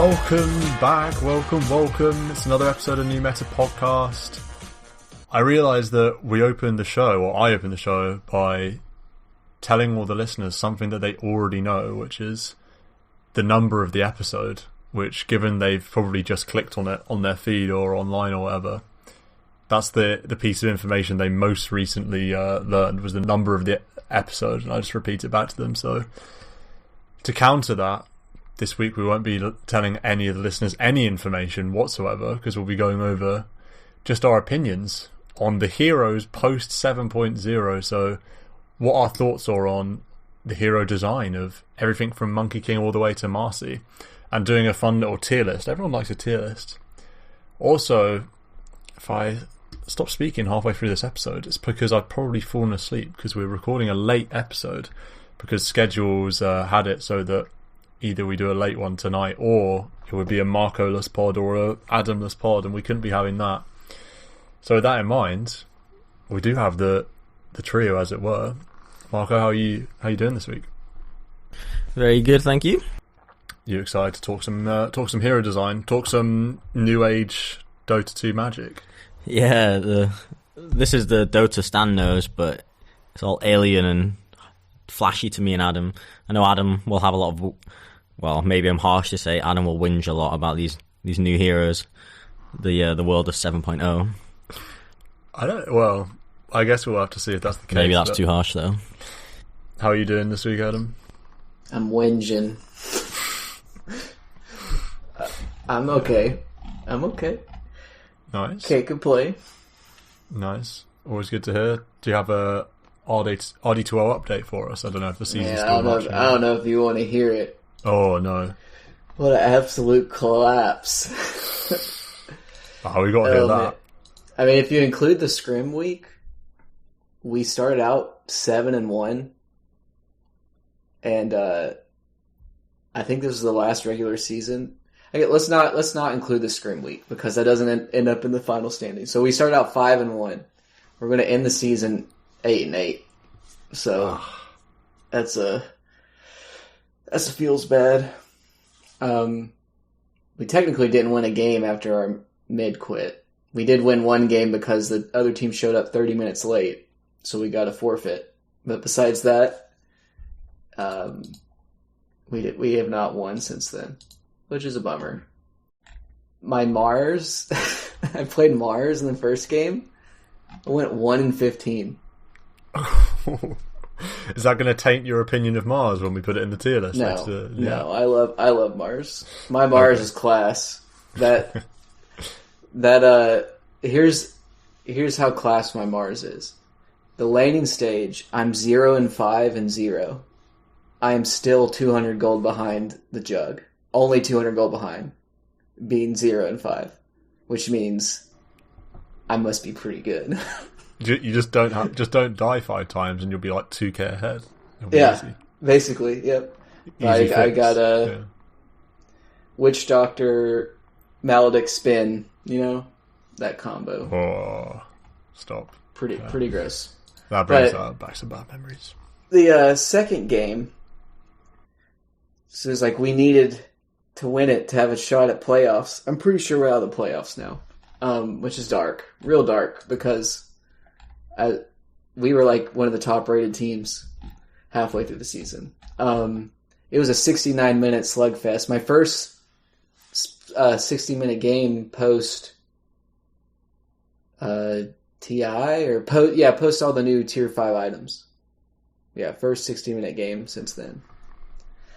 Welcome back, welcome. It's another episode of New Meta Podcast. I realised that I opened the show by telling all the listeners something that they already know, which is the number of the episode, which, given they've probably just clicked on it on their feed or online or whatever, that's the piece of information they most recently learned, was the number of the episode, and I just repeat it back to them. So to counter that, this week we won't be telling any of the listeners any information whatsoever, because we'll be going over just our opinions on the heroes post 7.0. So what our thoughts are on the hero design of everything from Monkey King all the way to Marci, and doing a fun little tier list. Everyone likes a tier list. Also, if I stop speaking halfway through this episode, it's because I've probably fallen asleep, because we're recording a late episode because schedules had it so that either we do a late one tonight, or it would be a Marco-less pod or a Adam-less pod, and we couldn't be having that. So with that in mind, we do have the trio, as it were. Marco, how are you doing this week? Very good, thank you. You excited to talk some hero design, talk some new age Dota 2 magic? Yeah, this is the Dota Stan knows, but it's all alien and flashy to me and Adam. I know Adam will have a lot of... Well, maybe I'm harsh to say Adam will whinge a lot about these new heroes, the world of 7.0. I guess we'll have to see if that's the case. Maybe that's too harsh, though. How are you doing this week, Adam? I'm whinging. I'm okay. Nice. Can't complain. Nice. Always good to hear. Do you have a RD2O update for us? I don't know if the season's still watching. I don't know if you want to hear it. Oh, no. What an absolute collapse. We got to hear that. I mean, if you include the scrim week, we started out 7-1, and I think this is the last regular season. Okay, let's not include the scrim week, because that doesn't end up in the final standing. So we started out 5-1. We're going to end the season 8-8. So that's feels bad. We technically didn't win a game after our mid quit. We did win one game because the other team showed up 30 minutes late, so we got a forfeit. But besides that, we have not won since then, which is a bummer. My Mars, I played Mars in the first game. I went 1-15. Is that going to taint your opinion of Mars when we put it in the tier list? No, I love Mars. My Mars is class. Here's how class my Mars is. The laning stage, I'm 0-5 and 0. I am still 200 gold behind the jug. Only 200 gold behind, being 0-5, which means I must be pretty good. You just don't die 5 times and you'll be like 2k ahead. Yeah, easy. Basically, yep. I got a Witch Doctor, Maledict Spin, that combo. Oh, stop. Pretty gross. That brings back some bad memories. The second game, so it's like we needed to win it to have a shot at playoffs. I'm pretty sure we're out of the playoffs now, which is dark, real dark, because we were like one of the top rated teams halfway through the season. It was a 69-minute slugfest. My first 60-minute game post TI or post all the new tier 5 items. Yeah, first 60-minute game since then.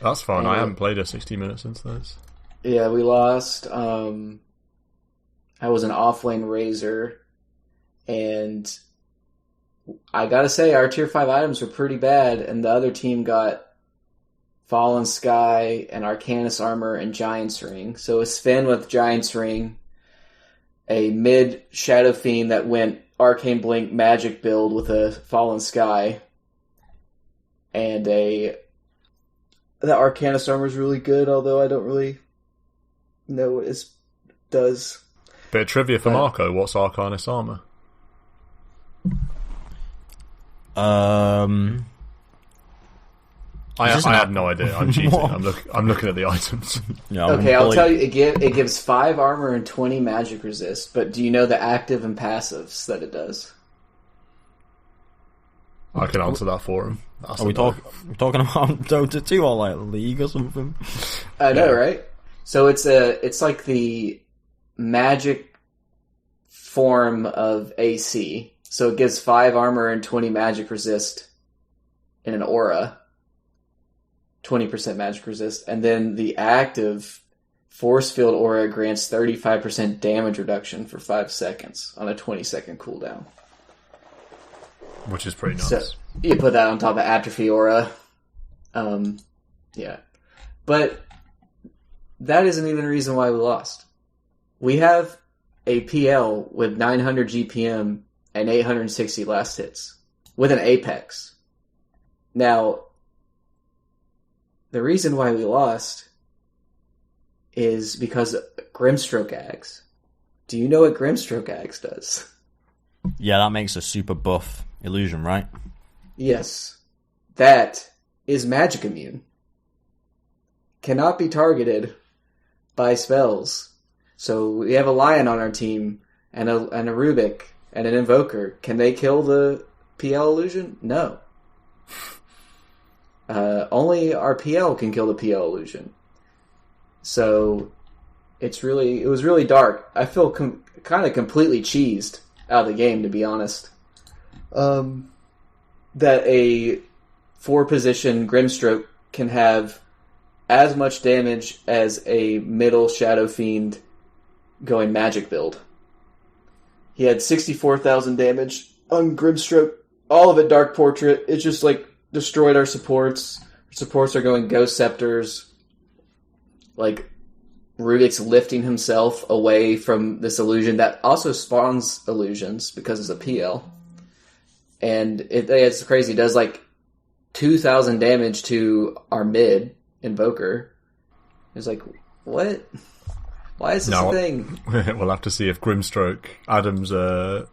That's fun. I haven't played a 60 minutes since this. Yeah, we lost. I was an offlane Razor, and I gotta say, our tier 5 items were pretty bad, and the other team got Fallen Sky and Arcanus Armor and Giant's Ring. So a Sven with Giant's Ring, a mid Shadow Fiend that went Arcane Blink Magic build with a Fallen Sky, and the Arcanus Armor is really good, although I don't really know what it does. Bit of trivia for Marco, what's Arcanus Armor? I had no idea. I'm cheating. I'm looking at the items. Yeah, Okay, I'll tell you. It gives 5 armor and 20 magic resist. But do you know the active and passives that it does? I can answer that for him. Are we talking about Dota 2 or like League or something? I know, right? So it's like the magic form of AC. So it gives 5 armor and 20 magic resist in an aura. 20% magic resist. And then the active force field aura grants 35% damage reduction for 5 seconds on a 20-second cooldown. Which is pretty nice. So you put that on top of atrophy aura. Yeah. But that isn't even the reason why we lost. We have a PL with 900 GPM and 860 last hits with an Apex. Now, the reason why we lost is because of Grimstroke Axe. Do you know what Grimstroke Axe does? Yeah, that makes a super buff illusion, right? Yes. That is magic immune. Cannot be targeted by spells. So we have a Lion on our team and a Rubik and an Invoker. Can they kill the PL illusion? No. Only our PL can kill the PL illusion. So it was really dark. I feel kind of completely cheesed out of the game, to be honest. That a 4-position Grimstroke can have as much damage as a middle Shadow Fiend going magic build. He had 64,000 damage on Grimstroke, all of it Dark Portrait. It just like destroyed our supports. Our supports are going Ghost Scepters. Like, Rubik's lifting himself away from this illusion that also spawns illusions because it's a PL. And it's crazy. It does like 2,000 damage to our mid Invoker. It's like, what? Why is this a thing? We'll have to see if Grimstroke, Adam's overview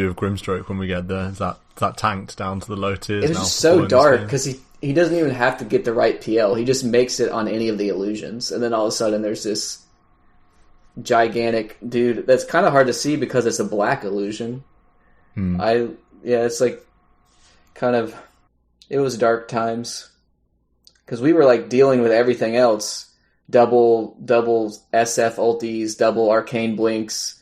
of Grimstroke when we get there, is that tanked down to the low tiers. It was just so dark because he doesn't even have to get the right PL. He just makes it on any of the illusions. And then all of a sudden there's this gigantic dude that's kind of hard to see because it's a black illusion. It's like kind of, it was dark times because we were like dealing with everything else. Double SF ultis, double arcane blinks,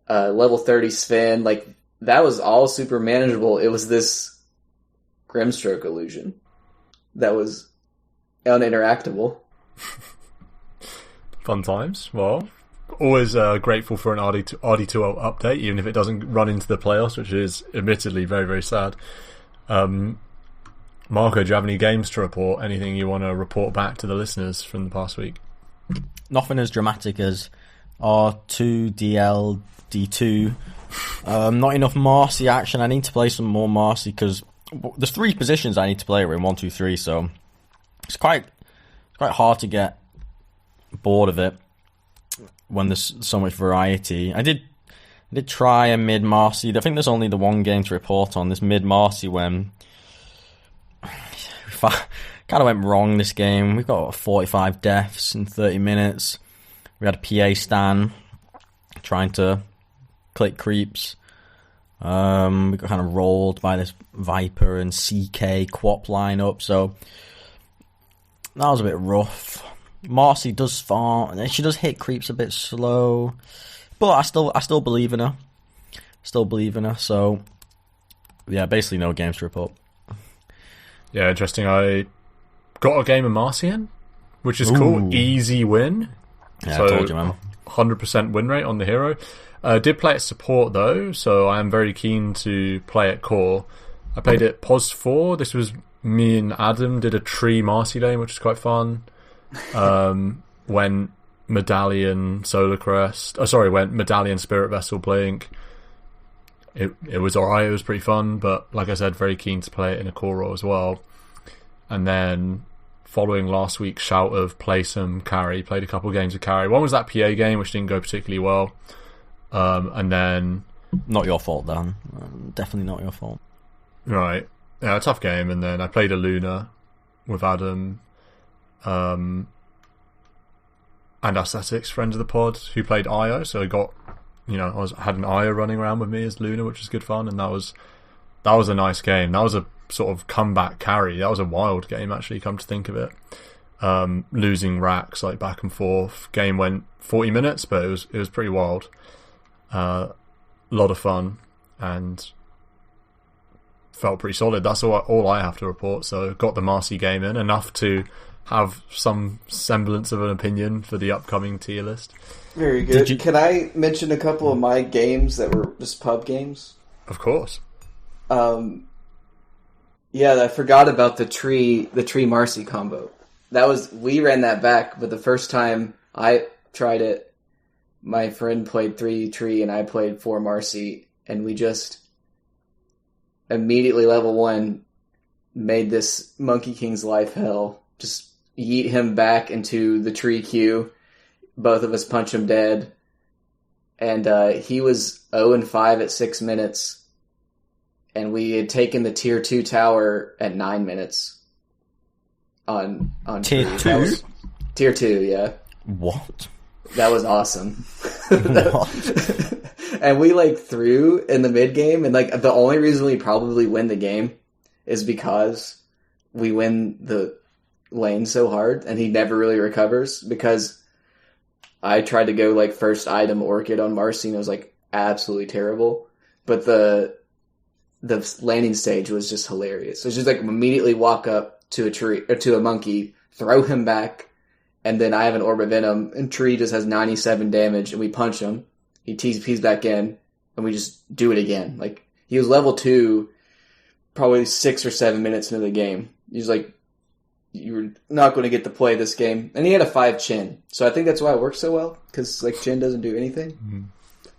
level 30 Sven, like that was all super manageable. It was this Grimstroke illusion that was uninteractable. Fun times. Well, always grateful for an RD2 update, even if it doesn't run into the playoffs, which is admittedly very, very sad. Marco, do you have any games to report? Anything you want to report back to the listeners from the past week? Nothing as dramatic as R2, DL, D2. Not enough Marci action. I need to play some more Marci because there's 3 positions I need to play her in, 1, 2, 3. So it's quite hard to get bored of it when there's so much variety. I did try a mid Marci. I think there's only the one game to report on. This mid Marci when kind of went wrong this game. We've got 45 deaths in 30 minutes. We had a PA Stan trying to click creeps. We got kind of rolled by this Viper and CK Quap lineup, so that was a bit rough. Marci does farm, she does hit creeps a bit slow, but I still believe in her. So yeah, basically no games to report. Yeah, interesting. I got a game of Marci in, which is cool. Easy win. Yeah, so I told you, man. 100% win rate on the hero. Did play at support though, so I am very keen to play at core. I played at POS 4. This was me and Adam did a tree Marci lane, which is quite fun. Went Medallion Solar Crest. Went Medallion Spirit Vessel Blink. It was alright, it was pretty fun, but like I said, very keen to play it in a core role as well. And then following last week's shout of play some carry, played a couple of games of carry. One was that PA game, which didn't go particularly well. And then... Not your fault, Dan. Definitely not your fault. Right. Yeah, a tough game. And then I played a Luna. with Adam, and Aesthetics, friend of the pod, who played Io. So I got, had an Io running around with me as Luna, which was good fun, and that was a nice game. That was a sort of comeback carry. That was a wild game, actually, come to think of it. Losing racks like back and forth. Game went 40 minutes, but it was pretty wild. A lot of fun and felt pretty solid. That's all I have to report. So got the Marci game in, enough to have some semblance of an opinion for the upcoming tier list. Very good. Can I mention a couple of my games that were just pub games? Of course. Yeah, I forgot about the tree Marci combo. We ran that back, but the first time I tried it, my friend played 3 tree and I played 4 Marci, and we just immediately level 1 made this Monkey King's life hell. Just yeet him back into the tree queue. Both of us punch him dead. And he was 0-5 at 6 minutes. And we had taken the tier 2 tower at 9 minutes. On tier 2? Tier 2, yeah. What? That was awesome. What? And we threw in the mid game, and the only reason we probably win the game is because we win the lane so hard, and he never really recovers, because I tried to go first item Orchid on Marci, and it was absolutely terrible. But the landing stage was just hilarious. So it's just immediately walk up to a tree or to a monkey, throw him back, and then I have an Orb of Venom, and tree just has 97 damage, and we punch him. He TP's back in, and we just do it again. He was level 2, probably 6 or 7 minutes into the game. He's you're not going to get to play this game. And he had a 5 chin. So I think that's why it works so well, because chin doesn't do anything. Mm-hmm.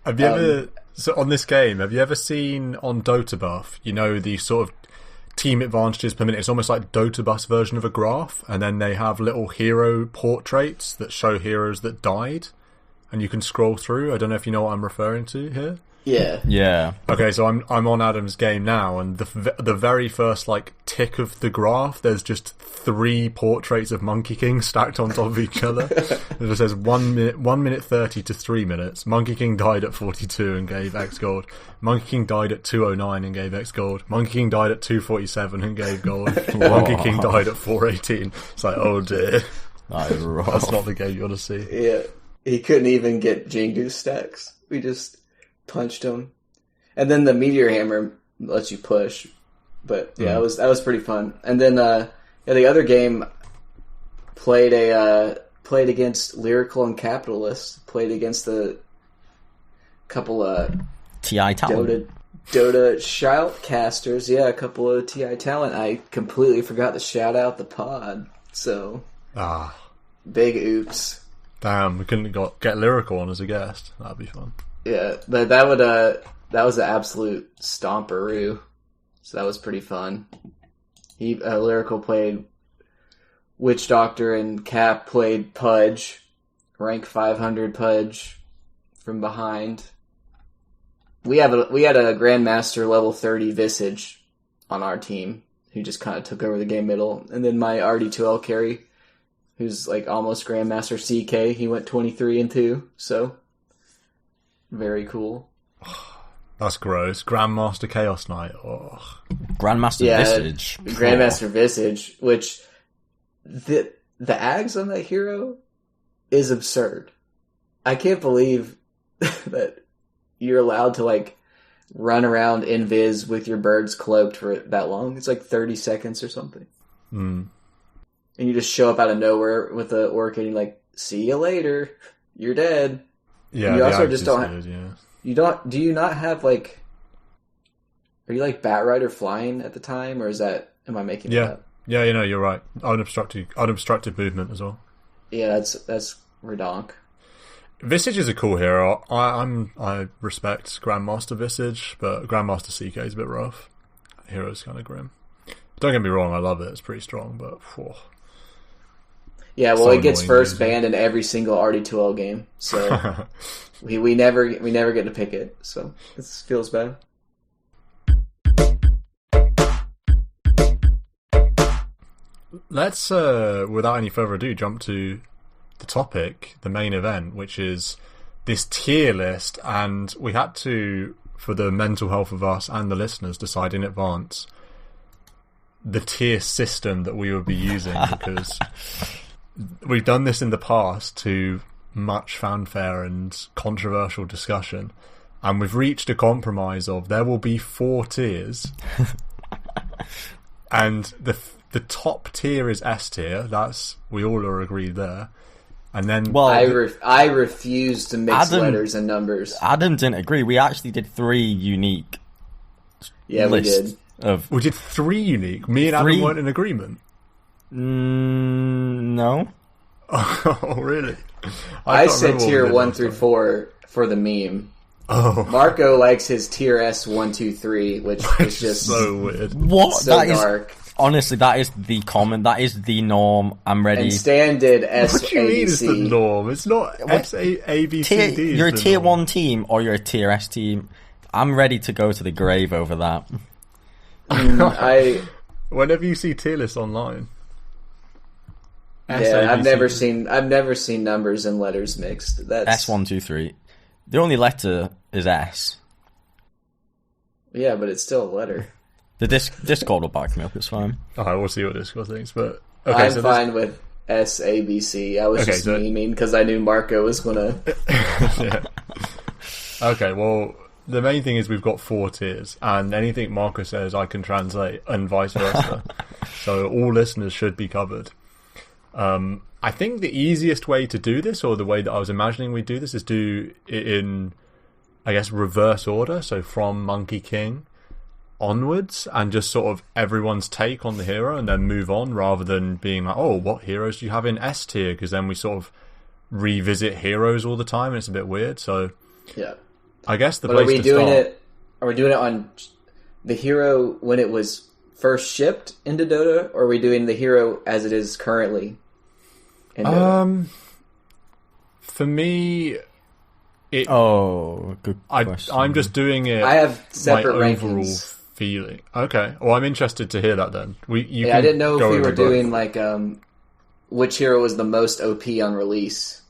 Have you ever... So on this game, have you ever seen on DotA Buff, the sort of team advantages per minute? It's almost like DotA Buff's version of a graph, and then they have little hero portraits that show heroes that died, and you can scroll through. I don't know if you know what I'm referring to here. Yeah. Okay, so I'm on Adam's game now, and the very first tick of the graph, there's just 3 portraits of Monkey King stacked on top of each other. It says 1 minute 30 to 3 minutes. Monkey King died at 42 and gave X gold. Monkey King died at 209 and gave X gold. Monkey King died at 247 and gave gold. Monkey King died at 418. It's oh dear. That's not the game you want to see. Yeah, he couldn't even get Jingu stacks. We just punched him, and then the Meteor Hammer lets you push. But yeah, that was pretty fun. And then the other game played against Lyrical and Capitalist. Played against the couple TI talent. DotA shoutcasters. Yeah, a couple of TI talent. I completely forgot to shout out the pod. So big oops. Damn, we couldn't get Lyrical on as a guest. That'd be fun. Yeah, but that was an absolute stomperoo. So that was pretty fun. Lyrical played Witch Doctor, and Cap played Pudge, rank 500 Pudge from behind. We had a Grandmaster level 30 Visage on our team, who just kind of took over the game middle, and then my RD2L carry, who's almost Grandmaster CK, he went 23-2. So very cool. That's gross. Grandmaster Chaos Knight. Oh. Grandmaster Visage. Grandmaster Visage, which the ags on that hero is absurd. I can't believe that you're allowed to run around invis with your birds cloaked for that long. It's 30 seconds or something. Mm. And you just show up out of nowhere with the Orchid and you're see you later. You're dead. Yeah, you also just don't have... Yeah. Do you not have are you Batrider flying at the time, or am I making that up? Yeah, you're right. Unobstructed movement as well. Yeah, that's redonk. Visage is a cool hero. I respect Grandmaster Visage, but Grandmaster CK is a bit rough. Hero's kind of grim. Don't get me wrong, I love it. It's pretty strong, but yeah, well, so it gets first banned in every single RD2L game, so we never get to pick it. So it feels bad. let's, without any further ado, jump to the topic, the main event, which is this tier list. And we had to, for the mental health of us and the listeners, decide in advance the tier system that we would be using, because we've done this in the past to much fanfare and controversial discussion, and we've reached a compromise of there will be 4 tiers. And the top tier is S tier. That's, we all are agreed there. And then, well, I refuse to mix letters and numbers. Adam didn't agree. We actually did 3 unique. Yeah, we did. We did 3 unique. Me and Adam weren't in agreement. No. Oh, really? I said tier 1 through 4 for the meme. Oh, Marco likes his tier S 1, 2, 3, which is just so weird. What? So that dark. Honestly, that is the common. That is the norm. I'm ready. And Stan did S, What do you A, B, mean it's the C. norm? It's not S, A, B, C, D. You're a tier 1 team or you're a tier S team. I'm ready to go to the grave over that. Whenever you see tier lists online. Yeah, I've never seen numbers and letters mixed. That's S1, 2, 3. The only letter is S. Yeah, but it's still a letter. The Discord will back me up. It's fine. I will see what Discord thinks, but okay, I'm fine with S, A, B, C. I was just memeing because I knew Marco was gonna. Yeah. Okay, well, the main thing is we've got 4 tiers, and anything Marco says I can translate, and vice versa. So all listeners should be covered. I think the easiest way to do this, or the way that I was imagining we'd do this, is do it in, I guess, reverse order. So from Monkey King onwards, and just sort of everyone's take on the hero, and then move on, rather than being like, oh, what heroes do you have in S tier? Because then we sort of revisit heroes all the time, and it's a bit weird. So yeah, I guess Are we doing it on the hero when it was first shipped into Dota, or are we doing the hero as it is currently in Dota? For me, good question. I'm just doing it. I have separate my rankings. overall feeling. Okay, well, I'm interested to hear that then. I didn't know if we were doing like which hero was the most OP on release,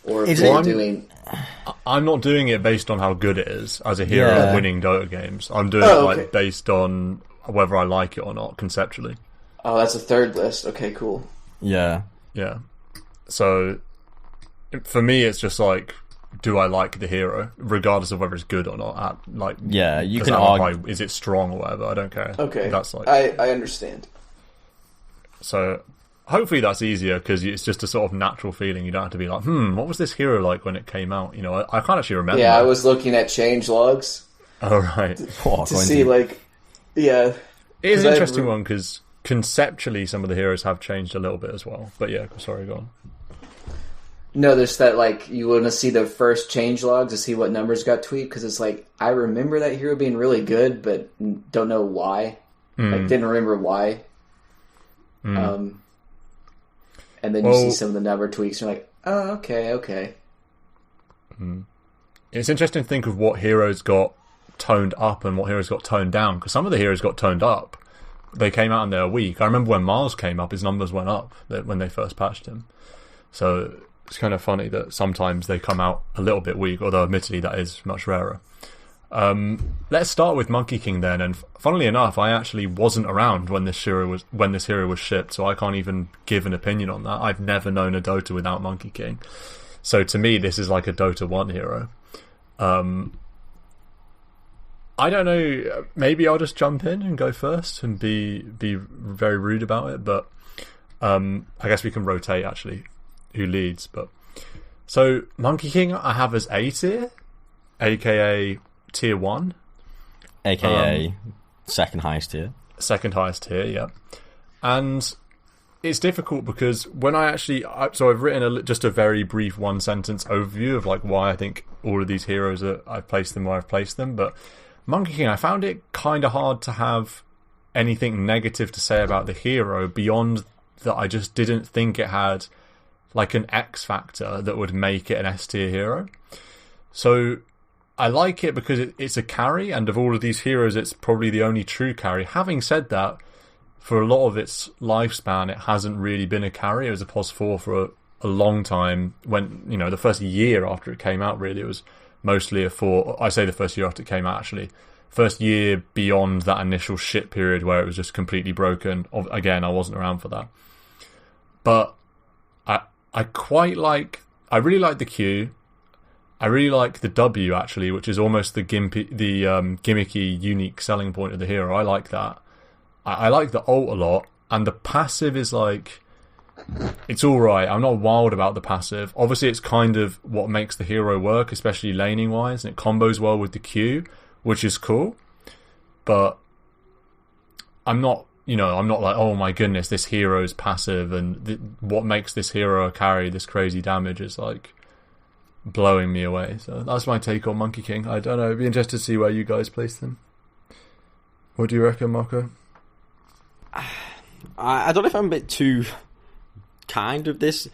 or if we were doing. I'm not doing it based on how good it is as a hero winning Dota games. I'm doing it like based on whether I like it or not conceptually. Oh, that's a third list. Okay, cool. Yeah. So for me, it's just like, do I like the hero, regardless of whether it's good or not? You can argue. Is it strong or whatever? I don't care. Okay, that's like I understand. So hopefully that's easier, because it's just a sort of natural feeling. You don't have to be like, what was this hero like when it came out? You know, I can't actually remember. Yeah, I was looking at change logs. Oh, right. To see, like, yeah. It is an interesting one, because conceptually some of the heroes have changed a little bit as well. But yeah, sorry, go on. No, there's that, like, you want to see the first change logs to see what numbers got tweaked, because it's like, I remember that hero being really good, but don't know why. Like, didn't remember why. And then you see some of the number tweaks, and you're like, oh, okay. It's interesting to think of what heroes got toned up and what heroes got toned down, because some of the heroes got toned up. They came out and they were weak. I remember when Miles came up, his numbers went up when they first patched him. So it's kind of funny that sometimes they come out a little bit weak, although admittedly that is much rarer. Let's start with Monkey King then, and funnily enough, I actually wasn't around when this hero was shipped, so I can't even give an opinion on that. I've never known a Dota without Monkey King, so to me this is like a Dota 1 hero. I don't know, maybe I'll just jump in and go first and be very rude about it, but I guess we can rotate actually who leads. But so Monkey King I have as A tier, aka tier 1, aka second highest tier. Second highest tier, yeah. And it's difficult because when I actually, so I've written just a very brief 1-sentence overview of like why I think all of these heroes I've placed them where I've placed them. But Monkey King, I found it kind of hard to have anything negative to say about the hero beyond that. I just didn't think it had like an X factor that would make it an S tier hero. So I like it because it's a carry, and of all of these heroes, it's probably the only true carry. Having said that, for a lot of its lifespan, it hasn't really been a carry. It was a POS4 for a long time. When, you know, the first year after it came out, really, it was mostly a 4. I say the first year after it came out, actually. First year beyond that initial shit period where it was just completely broken. Again, I wasn't around for that. But I really like the Q. I really like the W, actually, which is almost the gimmicky, unique selling point of the hero. I like that. I like the ult a lot, and the passive is like, it's alright. I'm not wild about the passive. Obviously, it's kind of what makes the hero work, especially laning wise, and it combos well with the Q, which is cool. But I'm not like, oh my goodness, this hero's passive, and what makes this hero a carry, this crazy damage, is like blowing me away. So that's my take on Monkey King. I don't know. It'd be interested to see where you guys place them. What do you reckon, Marco? I don't know if I'm a bit too kind of this.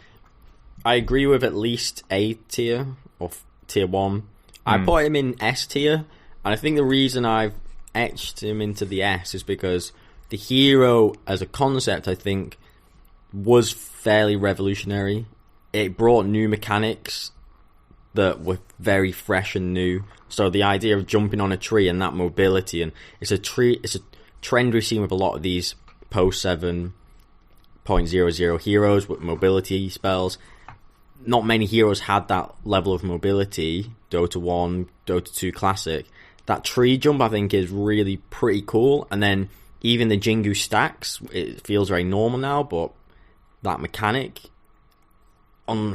I agree with at least A tier or tier 1. I put him in S tier, and I think the reason I've etched him into the S is because the hero as a concept, I think, was fairly revolutionary. It brought new mechanics that were very fresh and new. So the idea of jumping on a tree and that mobility, and it's a trend we've seen with a lot of these post 7.00 heroes with mobility spells. Not many heroes had that level of mobility. Dota 1, Dota 2 Classic. That tree jump, I think, is really pretty cool. And then even the Jingu stacks, it feels very normal now, but that mechanic,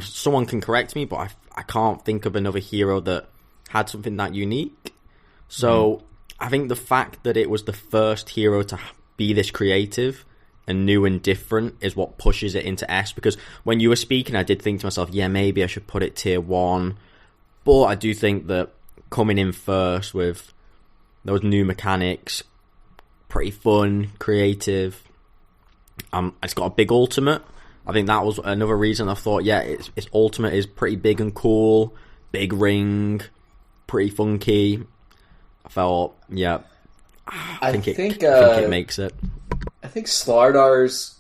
someone can correct me, but I can't think of another hero that had something that unique. So I think the fact that it was the first hero to be this creative and new and different is what pushes it into S. Because when you were speaking, I did think to myself, yeah, maybe I should put it tier 1. But I do think that coming in first with those new mechanics, pretty fun, creative. It's got a big ultimate. I think that was another reason I thought, yeah, its ultimate is pretty big and cool, big ring, pretty funky. I felt, yeah, I think it makes it. I think Slardar's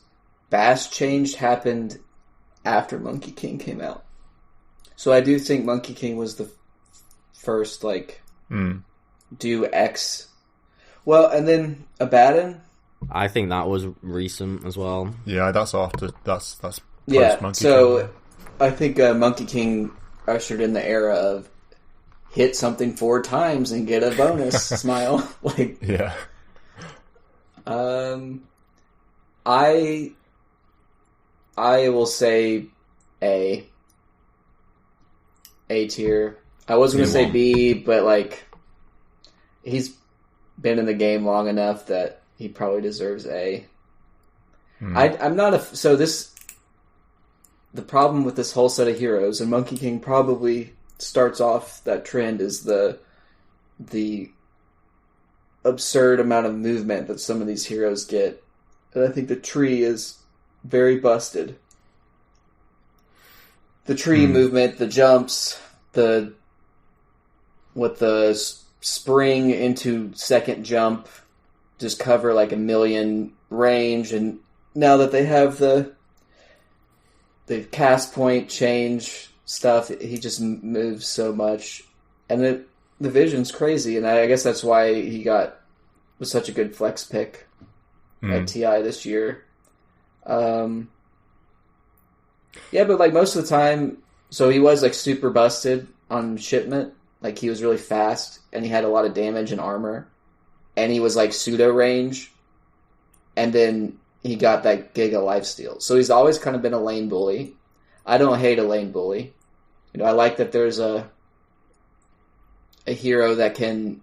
Bass change happened after Monkey King came out. So I do think Monkey King was the first, like, do X. Well, and then Abaddon. I think that was recent as well. Yeah, that's after. That's post Monkey so King. I think Monkey King ushered in the era of hit something 4 times and get a bonus smile. Like, yeah. I will say A tier. I was going to say B, but like, he's been in the game long enough that he probably deserves A. I'm not the problem with this whole set of heroes, and Monkey King probably starts off that trend, is the absurd amount of movement that some of these heroes get. And I think the tree is very busted. The tree movement, the jumps, with the spring into second jump, just cover like 1 million range, and now that they have the cast point change stuff, he just moves so much, and the vision's crazy, and I guess that's why he was such a good flex pick at TI this year. Yeah, but like most of the time, so he was like super busted on shipment, like he was really fast, and he had a lot of damage and armor, and he was like pseudo range, and then he got that Giga lifesteal. So he's always kind of been a lane bully. I don't hate a lane bully. You know, I like that there's a hero that can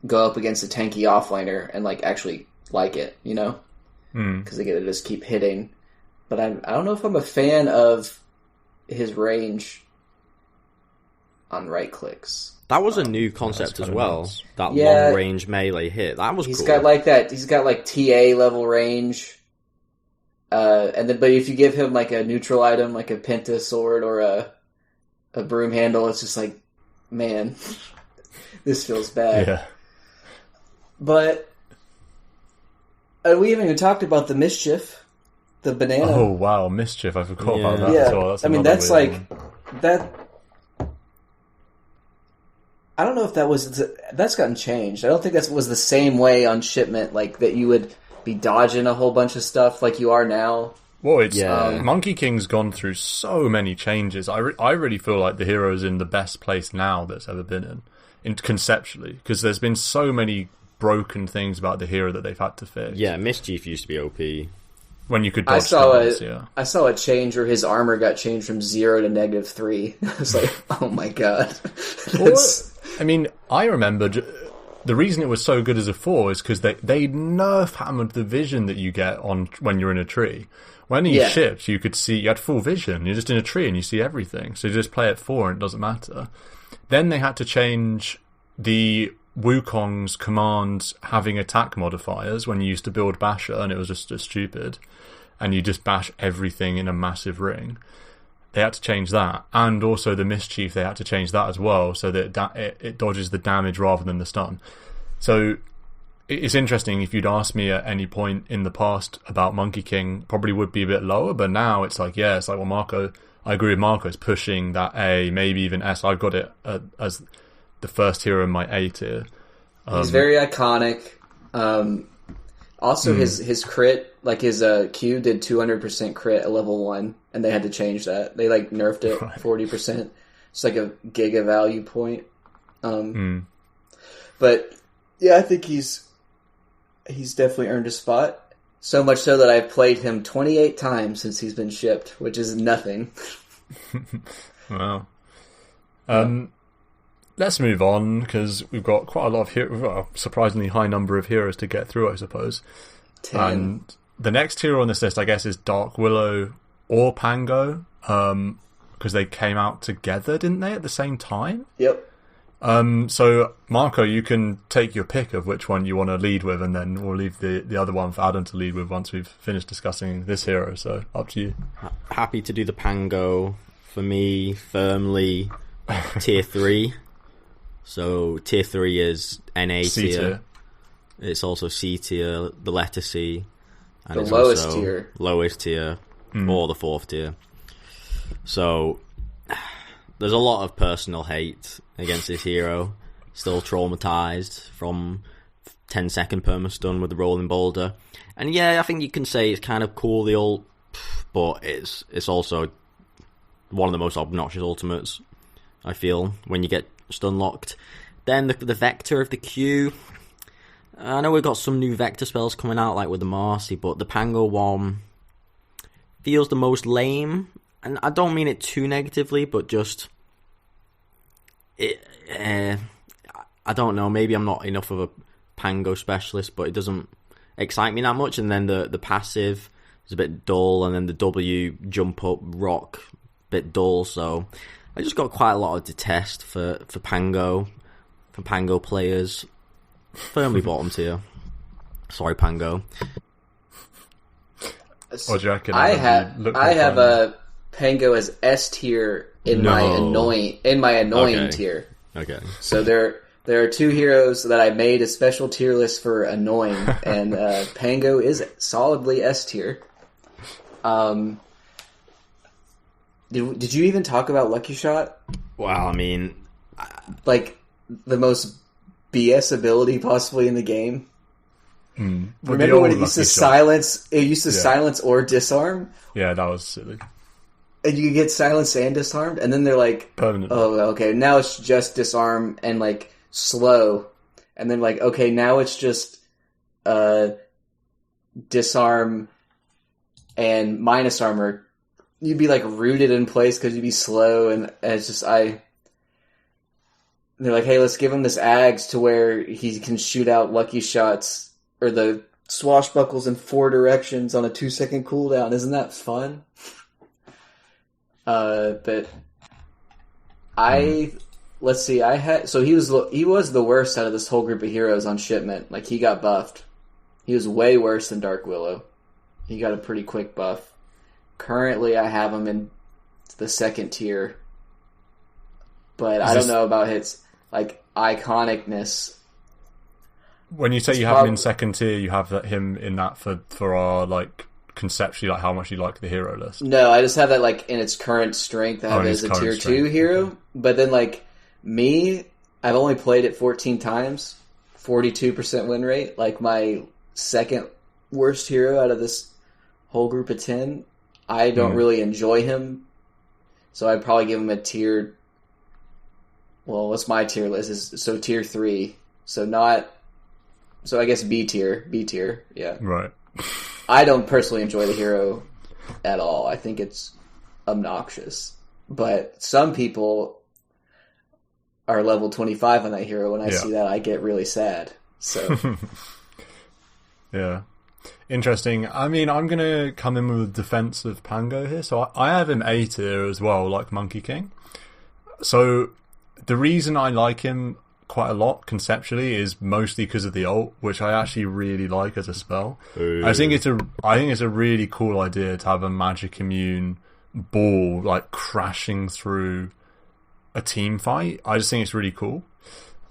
go up against a tanky offlaner and like actually like it, you know, because they get to just keep hitting. But I don't know if I'm a fan of his range on right clicks. That was a new concept as well. Nuts. That long range melee hit. That was cool. He's got like that. He's got like TA level range. And then, but if you give him like a neutral item, like a penta sword or a broom handle, it's just like, man, this feels bad. Yeah. But We haven't even talked about the Mischief, the banana. Oh wow, Mischief! I forgot about that Yeah, as well. that's like that. I don't know if that's gotten changed. I don't think that was the same way on shipment, like that you would be dodging a whole bunch of stuff like you are now. Well, it's Monkey King's gone through so many changes. I really feel like the hero is in the best place now that's ever been in conceptually, because there's been so many broken things about the hero that they've had to fix. Yeah, Mischief used to be OP. When you could dodge stars, I saw a change where his armor got changed from 0 to -3. I was like, oh my god. I mean, I remember the reason it was so good as a 4 is because they nerf hammered the vision that you get on when you're in a tree. When he shipped, you had full vision. You're just in a tree and you see everything. So you just play at 4 and it doesn't matter. Then they had to change the Wukong's commands having attack modifiers when you used to build Basher, and it was just stupid. And you just bash everything in a massive ring. They had to change that. And also the Mischief, they had to change that as well, so that it dodges the damage rather than the stun. So it's interesting. If you'd asked me at any point in the past about Monkey King, probably would be a bit lower, but now it's like, well, Marco, I agree with Marco, it's pushing that A, maybe even S. I've got it as the first hero in my A tier. He's very iconic. Also, his crit, like his Q did 200% crit at level 1, and they had to change that. They like nerfed it 40%. It's like a giga value point. But yeah, I think he's definitely earned a spot. So much so that I've played him 28 times since he's been shipped, which is nothing. Wow. Let's move on, because we've got quite a lot of we've got a surprisingly high number of heroes to get through, I suppose. 10. And the next hero on this list, I guess, is Dark Willow or Pango, because they came out together, didn't they, at the same time? Yep. So, Marco, you can take your pick of which one you want to lead with, and then we'll leave the other one for Adam to lead with once we've finished discussing this hero, so up to you. Happy to do the Pango. For me, firmly tier 3. So tier 3 is NA C tier. It's also C tier, the letter C. And the it's lowest also tier. Lowest tier, or the 4th tier. So there's a lot of personal hate against this hero. Still traumatized from 10-second perma-stun with the rolling boulder. And yeah, I think you can say it's kind of cool, the ult, but it's also one of the most obnoxious ultimates, I feel, when you get stun locked. Then the vector of the Q. I know we've got some new vector spells coming out, like with the Marci, but the Pango one feels the most lame. And I don't mean it too negatively, but just I don't know. Maybe I'm not enough of a Pango specialist, but it doesn't excite me that much. And then the passive is a bit dull, and then the W jump up rock bit dull. So I just got quite a lot of detest for Pango players. Firmly bottom tier. Sorry, Pango. What do you reckon? I have a Pango as S tier in my annoying tier. Okay. So there are 2 heroes that I made a special tier list for annoying, and Pango is solidly S tier. Did you even talk about Lucky Shot? Wow, I mean, like the most BS ability possibly in the game. Remember when it used to silence? It used to silence or disarm. Yeah, that was silly. And you could get silenced and disarmed, and then they're like, permanent. "Oh, okay, now it's just disarm and like slow," and then like, "Okay, now it's just disarm and minus armor." You'd be like rooted in place because you'd be slow, and it's just they're like, "Hey, let's give him this Ags to where he can shoot out lucky shots or the swashbuckles in 4 directions on a 2-second cooldown." Isn't that fun? But let's see. He was the worst out of this whole group of heroes on shipment. Like, he got buffed. He was way worse than Dark Willow. He got a pretty quick buff. Currently, I have him in the 2nd tier, but I don't know about his like iconicness. When you say you have him in second tier, you have him in that for our like conceptually like how much you like the hero list. No, I just have that like in its current strength. I have it as a tier 2 hero. But then like me, I've only played it 14 times, 42% win rate. Like my second worst hero out of this whole group of 10. I don't really enjoy him, so I'd probably give him a tier. Well, what's my tier list? So tier 3. So I guess B tier. Yeah. Right. I don't personally enjoy the hero at all. I think it's obnoxious. But some people are level 25 on that hero. When I see that, I get really sad. So. Yeah. Interesting. I mean, I'm going to come in with a defense of Pango here. So I have him A tier as well, like Monkey King. So the reason I like him quite a lot conceptually is mostly because of the ult, which I actually really like as a spell. Ooh. I think it's a really cool idea to have a magic immune ball like crashing through a team fight. I just think it's really cool.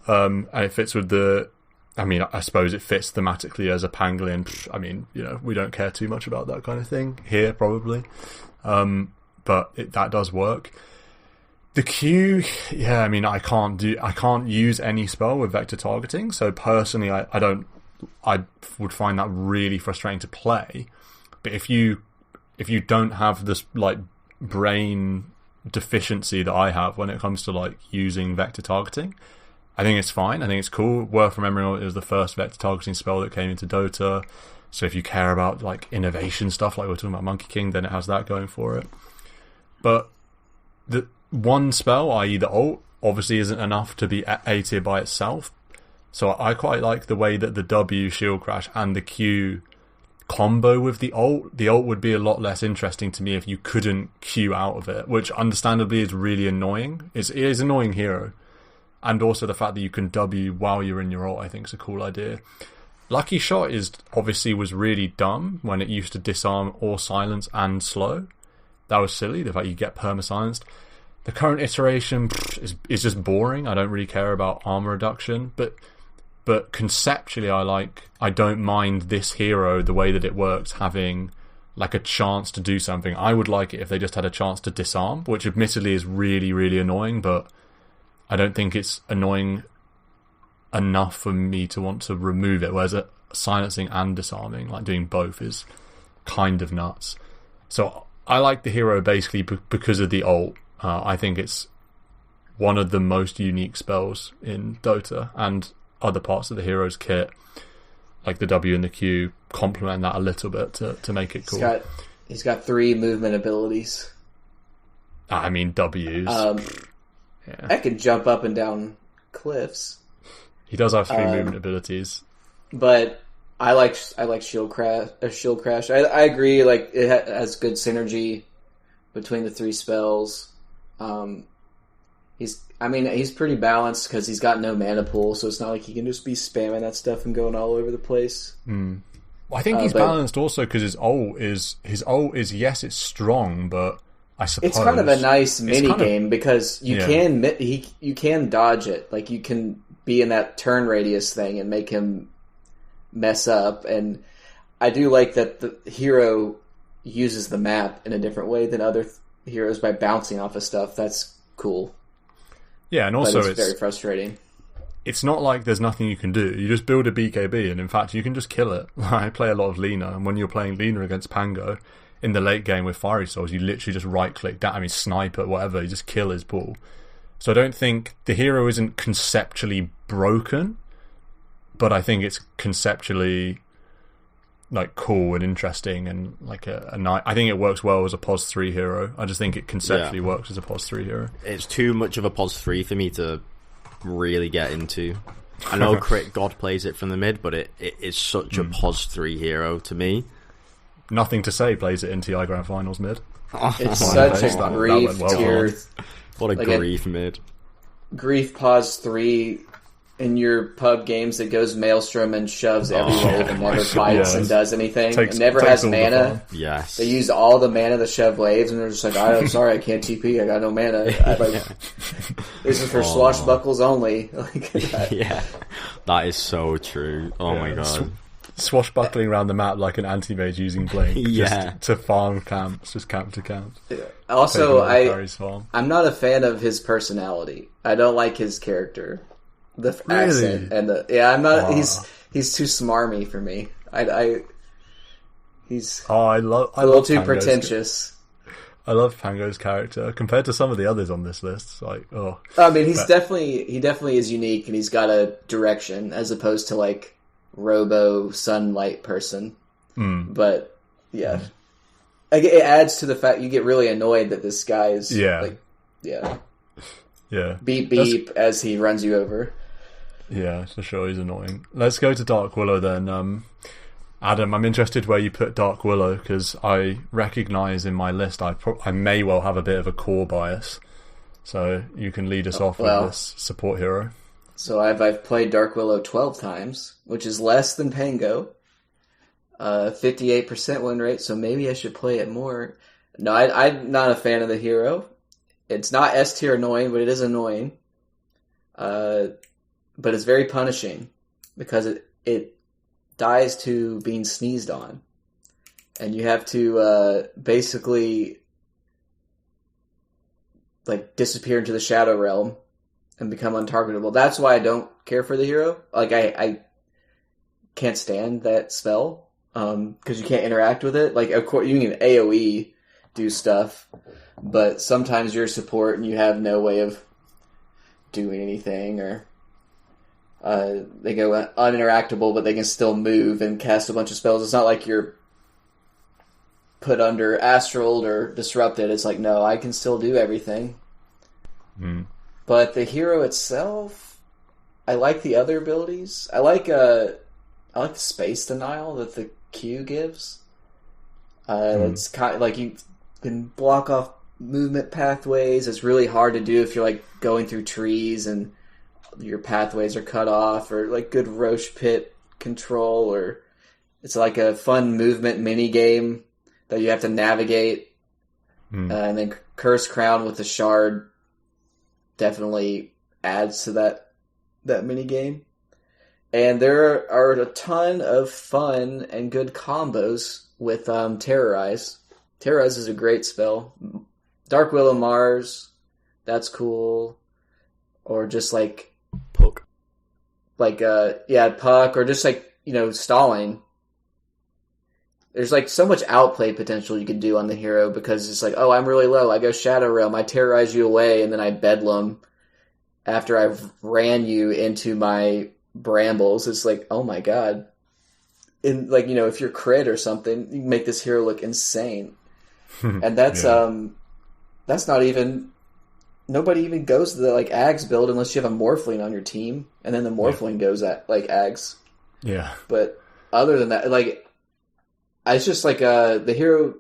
And it fits with I suppose it fits thematically as a pangolin. I mean, we don't care too much about that kind of thing here, probably. But that does work. The Q, yeah, I mean, I can't use any spell with vector targeting. So personally, I would find that really frustrating to play. But if you don't have this like brain deficiency that I have when it comes to like using vector targeting, I think it's fine. I think it's cool. Worth remembering, it was the first vector targeting spell that came into DotA. So if you care about like innovation stuff, like we're talking about Monkey King, then it has that going for it. But the one spell, i.e. the ult, obviously isn't enough to be A tier by itself. So I quite like the way that the W shield crash and the Q combo with the ult. The ult would be a lot less interesting to me if you couldn't Q out of it, which understandably is really annoying. It is an annoying hero. And also the fact that you can W while you're in your ult, I think is a cool idea. Lucky Shot was really dumb when it used to disarm or silence and slow. That was silly, the fact you get perma-silenced. The current iteration is just boring. I don't really care about armor reduction, but conceptually I don't mind this hero, the way that it works, having like a chance to do something. I would like it if they just had a chance to disarm, which admittedly is really, really annoying, but I don't think it's annoying enough for me to want to remove it, whereas silencing and disarming, like doing both, is kind of nuts. So I like the hero basically because of the ult. I think it's one of the most unique spells in DotA, and other parts of the hero's kit, like the W and the Q, complement that a little bit to make it cool. He's got 3 movement abilities. I mean, W's. Yeah. I could jump up and down cliffs. He does have 3 movement abilities, but I like shield crash. I agree. Like it has good synergy between the 3 spells. He's pretty balanced because he's got no mana pool, so it's not like he can just be spamming that stuff and going all over the place. Well, I think he's balanced also because his ult is yes, it's strong, but I suppose it's kind of a nice mini game because you can dodge it. Like you can be in that turn radius thing and make him mess up. And I do like that the hero uses the map in a different way than other heroes by bouncing off of stuff. That's cool. Yeah, and also it's very frustrating. It's not like there's nothing you can do. You just build a BKB, and in fact, you can just kill it. I play a lot of Lina, and when you're playing Lina against Pango in the late game with Fiery Souls, you literally just right-click down, snipe it, whatever, you just kill his ball. So I don't think the hero isn't conceptually broken, but I think it's conceptually like cool and interesting and like I think it works well as a pos 3 hero. I just think it conceptually works as a pos 3 hero. It's too much of a pos 3 for me to really get into. I know Crit God plays it from the mid, but it is such a pos 3 hero to me. Nothing to say plays it in TI Grand Finals mid. It's such a grief tier. What a grief mid. Grief pos 3 in your pub games that goes Maelstrom and shoves every wave and never fights and does anything. And never has mana. Yes. They use all the mana to shove waves, and they're just like, I'm sorry, I can't TP, I got no mana. This is for swashbuckles only. Yeah, that is so true. Oh my god. Swashbuckling around the map like an anti-mage using Blink just to farm camps, just camp to camp. Yeah. Also, I'm not a fan of his personality. I don't like his character. The accent and I'm not. He's too smarmy for me. He's a little too pretentious. I love Pango's character compared to some of the others on this list. I mean, he definitely is unique, and he's got a direction as opposed to like Robo Sunlight person. But yeah, it adds to the fact you get really annoyed that this guy is beep beep as he runs you over. Yeah, for sure, he's annoying. Let's go to Dark Willow then. Adam, I'm interested where you put Dark Willow, because I recognise in my list I may well have a bit of a core bias. So you can lead us off with this support hero. So I've played Dark Willow 12 times, which is less than Pango. 58% win rate, so maybe I should play it more. No, I'm not a fan of the hero. It's not S tier annoying, but it is annoying. But it's very punishing because it dies to being sneezed on. And you have to basically like disappear into the Shadow Realm and become untargetable. That's why I don't care for the hero. Like I can't stand that spell because you can't interact with it. Like of course you can AoE do stuff, but sometimes you're a support and you have no way of doing anything, or they go uninteractable, but they can still move and cast a bunch of spells. It's not like you're put under Astraled or Disrupted. It's like, no, I can still do everything. But the hero itself, I like the other abilities. I like the space denial that the Q gives. It's kind of like you can block off movement pathways. It's really hard to do if you're like going through trees and your pathways are cut off, or like good Roche Pit control, or it's like a fun movement mini game that you have to navigate. And then Curse Crown with the Shard definitely adds to that mini game. And there are a ton of fun and good combos with Terrorize. Terrorize is a great spell. Dark Willow Mars, that's cool. Or just like Puck. Like Puck, or just like, stalling. There's like so much outplay potential you can do on the hero, because it's like, oh, I'm really low, I go Shadow Realm, I terrorize you away, and then I Bedlam after I've ran you into my brambles. It's like, oh my god. And like, if you're crit or something, you can make this hero look insane. And that's not even, nobody even goes to the like Ags build unless you have a Morphling on your team, and then the Morphling goes at like Ags. Yeah. But other than that, like, it's just like the hero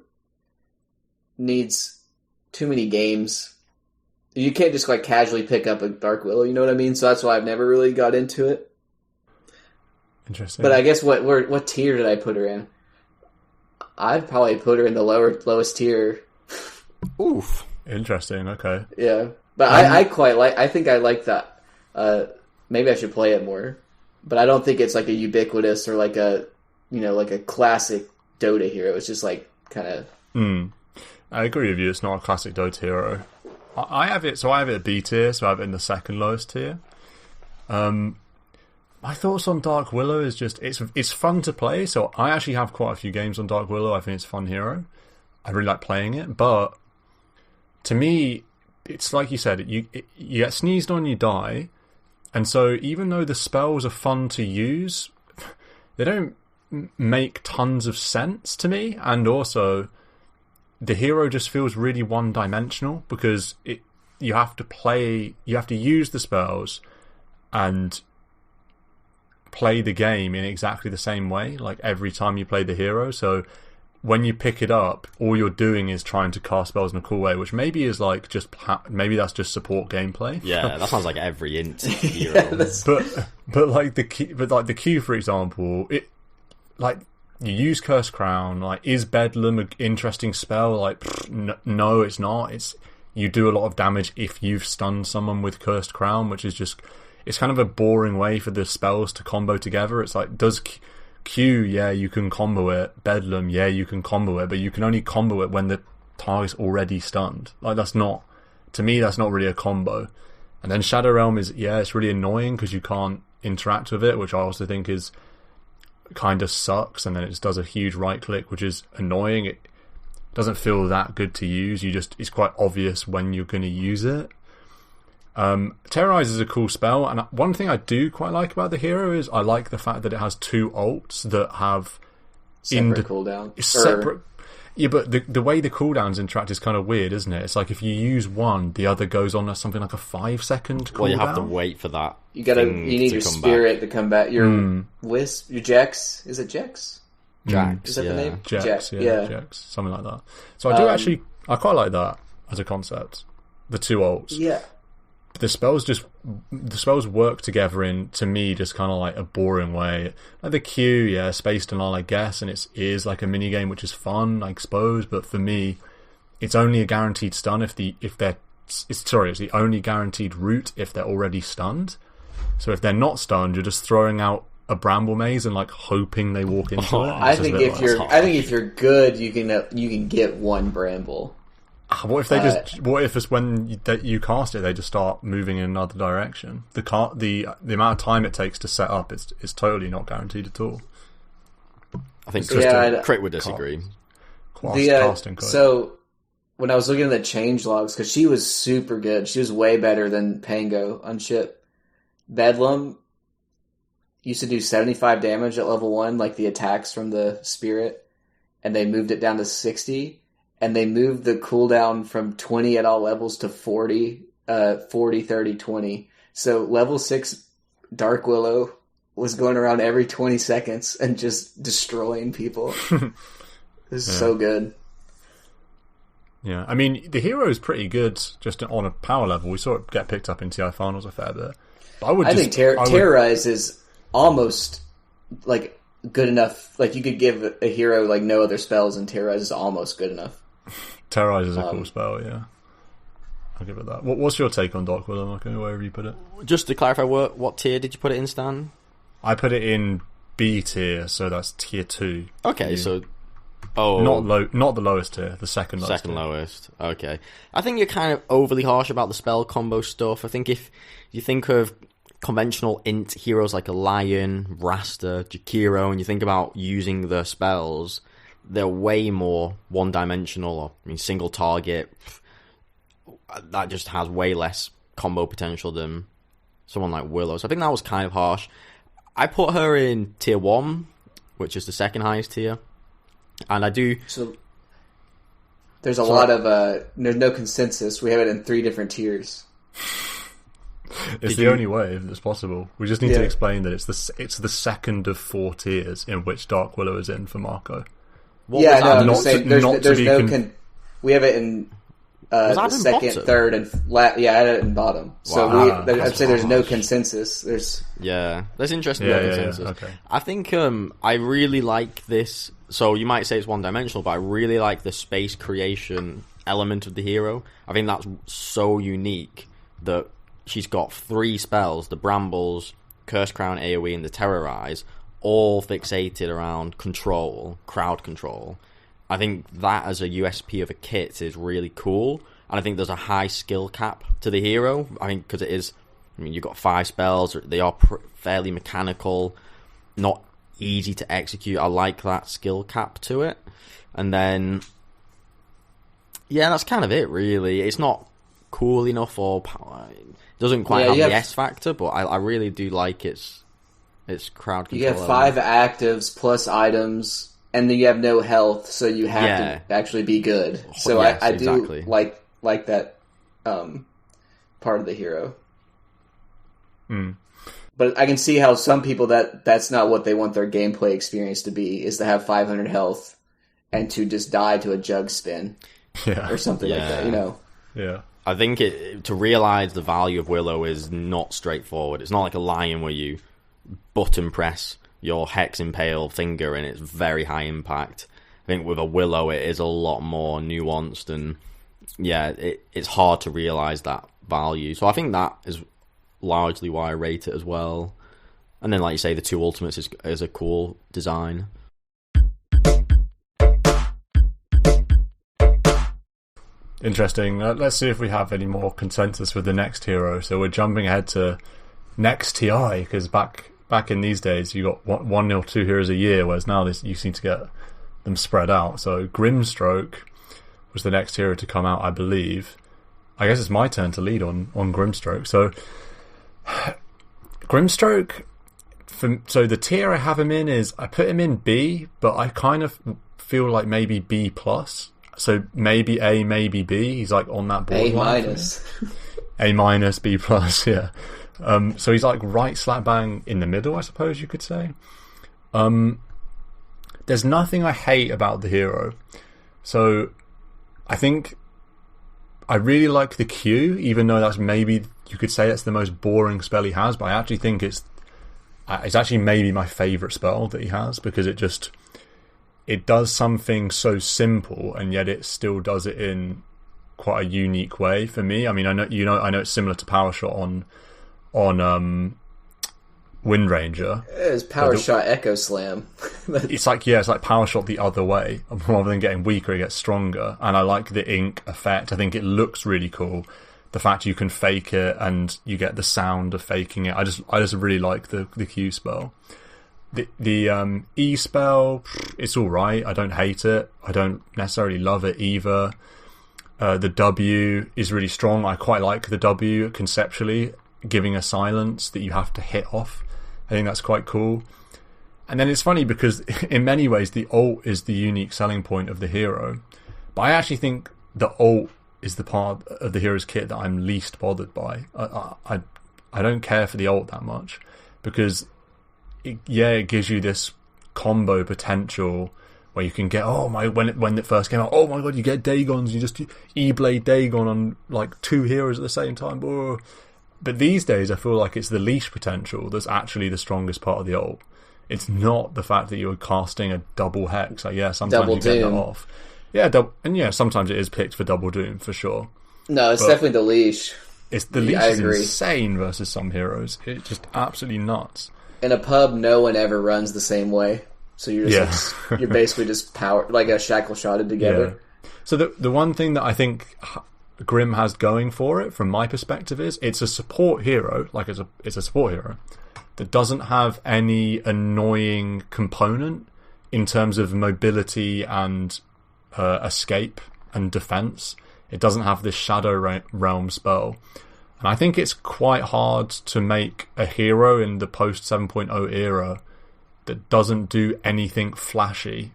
needs too many games. You can't just like casually pick up a Dark Willow, you know what I mean? So that's why I've never really got into it. Interesting. But I guess what tier did I put her in? I'd probably put her in the lowest tier. Oof. Interesting. Okay. Yeah, but I quite like. I think I like that. Maybe I should play it more, but I don't think it's like a ubiquitous or like a like a classic Dota hero. It's just like kind of. I agree with you. It's not a classic Dota hero. I have it. So I have it at B tier. So I have it in the second lowest tier. My thoughts on Dark Willow is just it's fun to play. So I actually have quite a few games on Dark Willow. I think it's a fun hero. I really like playing it, but to me, it's like you said, you get sneezed on, you die, and so even though the spells are fun to use, they don't make tons of sense to me, and also the hero just feels really one-dimensional, because you have to use the spells and play the game in exactly the same way, like every time you play the hero. So when you pick it up, all you're doing is trying to cast spells in a cool way, which maybe is like maybe that's just support gameplay. Yeah, that sounds like every int hero. Yeah, but like the Q, for example, it like you use Curse Crown. Like, is Bedlam an interesting spell? Like, no, it's not. You do a lot of damage if you've stunned someone with Cursed Crown, which is just, it's kind of a boring way for the spells to combo together. It's like, does Q, yeah, you can combo it. Bedlam, yeah, you can combo it, but you can only combo it when the target's already stunned. Like, that's not really a combo. And then Shadow Realm is, yeah, it's really annoying because you can't interact with it, which I also think is kind of sucks. And then it just does a huge right click, which is annoying. It doesn't feel that good to use. It's quite obvious when you're going to use it. Terrorize is a cool spell, and one thing I do quite like about the hero is I like the fact that it has 2 ults that have separate cooldown. Separate. Yeah, but the way the cooldowns interact is kind of weird, isn't it? It's like if you use one, the other goes on something like a 5-second cooldown. Well, you have to wait for that. You need your spirit to come back. Your Wisp, your Jex. Is it Jex? Jax, is that the name? Jax, Jax, something like that. So I quite like that as a concept. The 2 ults. Yeah. The spells work together in, to me, just kind of like a boring way. Like the Q, yeah, Space Denial, I guess, and it is like a mini game which is fun, I suppose. But for me, it's only a guaranteed stun it's the only guaranteed route if they're already stunned. So if they're not stunned, you're just throwing out a bramble maze and like hoping they walk into it. I think if you're good, you can get one bramble. What if what if it's when you cast it, they just start moving in another direction? The amount of time it takes to set up is totally not guaranteed at all. I think Crit would disagree. Casting code. So when I was looking at the change logs, because she was super good, she was way better than Pango on ship. Bedlam used to do 75 damage at level 1, like the attacks from the spirit, and they moved it down to 60. And they moved the cooldown from 20 at all levels to 40, 30, 20. So level 6 Dark Willow was going around every 20 seconds and just destroying people. This is so good. Yeah, I mean, the hero is pretty good just on a power level. We saw it get picked up in TI finals a fair bit. But I think Terrorize is almost like good enough. Like, you could give a hero like no other spells, and Terrorize is almost good enough. Terrorize is a cool spell, yeah. I'll give it that. What's your take on Dark Willow, Marco, wherever you put it? Just to clarify, what tier did you put it in, Stan? I put it in B tier, so that's tier 2. Okay, so... Not the lowest tier, the second lowest. Second lowest, okay. I think you're kind of overly harsh about the spell combo stuff. I think if you think of conventional int heroes like a Lion, Rasta, Jakiro, and you think about using the spells... They're way more one-dimensional, single target. That just has way less combo potential than someone like Willow. So I think that was kind of harsh. I put her in tier 1, which is the second highest tier. And I do... So there's there's no consensus. We have it in 3 different tiers. It's the only way that's possible. We just need to explain that it's the second of 4 tiers in which Dark Willow is in for Marco. We have it in second, third, and I had it in bottom. So I'd say there's no consensus. There's interesting consensus. Yeah, okay. I think I really like this. So you might say it's one-dimensional, but I really like the space creation element of the hero. I think that's so unique that she's got 3 spells: the Brambles, Curse Crown, AoE, and the Terrorize, all fixated around control, crowd control. I think that as a USP of a kit is really cool, and I think there's a high skill cap to the hero. I think because it is, you've got 5 spells, they are fairly mechanical, not easy to execute. I like that skill cap to it. And then, that's kind of it, really. It's not cool enough or it doesn't quite have the S factor, but I really do like its crowd control. You have 5 actives plus items, and then you have no health, so you have to actually be good. So I do like that part of the hero. But I can see how some people that's not what they want their gameplay experience to be, is to have 500 health and to just die to a jug spin or something like that, you know? Yeah. I think to realize the value of Willow is not straightforward. It's not like a lion where you button press your Hex Impale finger and it's very high impact. I think with a Willow it is a lot more nuanced, and it's hard to realize that value. So I think that is largely why I rate it as well. And then, like you say, the 2 ultimates is a cool design. Interesting. Let's see if we have any more consensus with the next hero. So we're jumping ahead to next TI, because back in these days you got 1 or 2 heroes a year, whereas now you seem to get them spread out. So Grimstroke was the next hero to come out, I believe. I guess it's my turn to lead on Grimstroke. So Grimstroke, so the tier I have him in is, I put him in B, but I kind of feel like maybe B plus. So maybe A, maybe B. He's like on that borderline. A minus, B plus, yeah. So he's like right slap bang in the middle, I suppose you could say. There's nothing I hate about the hero. So I think I really like the Q, even though that's maybe, you could say that's the most boring spell he has, but I actually think it's actually maybe my favourite spell that he has, because it does something so simple and yet it still does it in quite a unique way for me. I mean, I know it's similar to Power Shot on Wind Ranger. It's Power Shot Echo Slam. it's like Power Shot the other way. Rather than getting weaker, it gets stronger. And I like the ink effect. I think it looks really cool. The fact you can fake it and you get the sound of faking it. I just really like the Q spell. The E spell, it's alright. I don't hate it. I don't necessarily love it either. The W is really strong. I quite like the W conceptually, giving a silence that you have to hit off. I think that's quite cool. And then it's funny because in many ways the ult is the unique selling point of the hero. But I actually think the ult is the part of the hero's kit that I'm least bothered by. I don't care for the ult that much, because it gives you this combo potential where you can get, when it first came out, oh my god, you get Dagons, you just E-Blade Dagon on like 2 heroes at the same time. But these days I feel like it's the leash potential that's actually the strongest part of the ult. It's not the fact that you're casting a double hex. Like, sometimes double you get that off. Sometimes it is picked for double doom for sure. No, it's definitely the leash. It's the leash is insane versus some heroes. It's just absolutely nuts. In a pub, no one ever runs the same way. So you're just you're basically just like a shackle shotted together. Yeah. So the one thing that I think Grim has going for it, from my perspective, is it's a support hero. Like it's a support hero that doesn't have any annoying component in terms of mobility and escape and defense. It doesn't have this Shadow Realm spell. And I think it's quite hard to make a hero in the post 7.0 era that doesn't do anything flashy,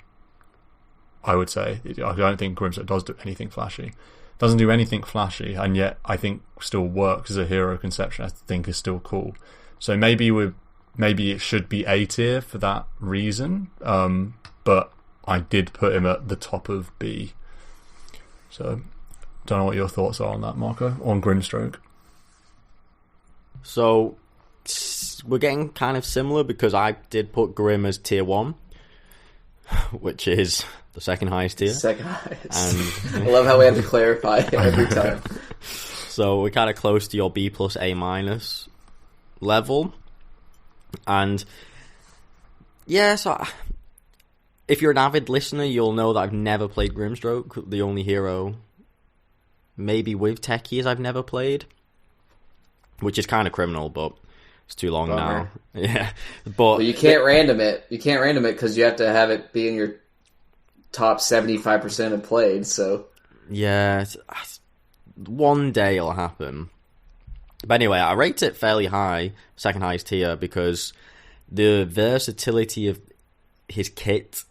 I would say. I don't think Grimstroke does do anything flashy. Doesn't do anything flashy, and yet I think still works as a hero conception. I think is still cool. So maybe it should be A tier for that reason. But I did put him at the top of B. So don't know what your thoughts are on that, Marco, on Grimstroke. So we're getting kind of similar, because I did put Grim as tier 1, which is the second highest tier. Second highest. And I love how we have to clarify it every time. So we're kind of close to your B plus A minus level. And so if you're an avid listener, you'll know that I've never played Grimstroke. The only hero, maybe with techies, I've never played, which is kind of criminal, but it's too long now. Yeah, but you can't random it. You can't random it because you have to have it be in your top 75% of played. So yeah, one day it'll happen. But anyway, I rate it fairly high, second highest tier, because the versatility of his kit,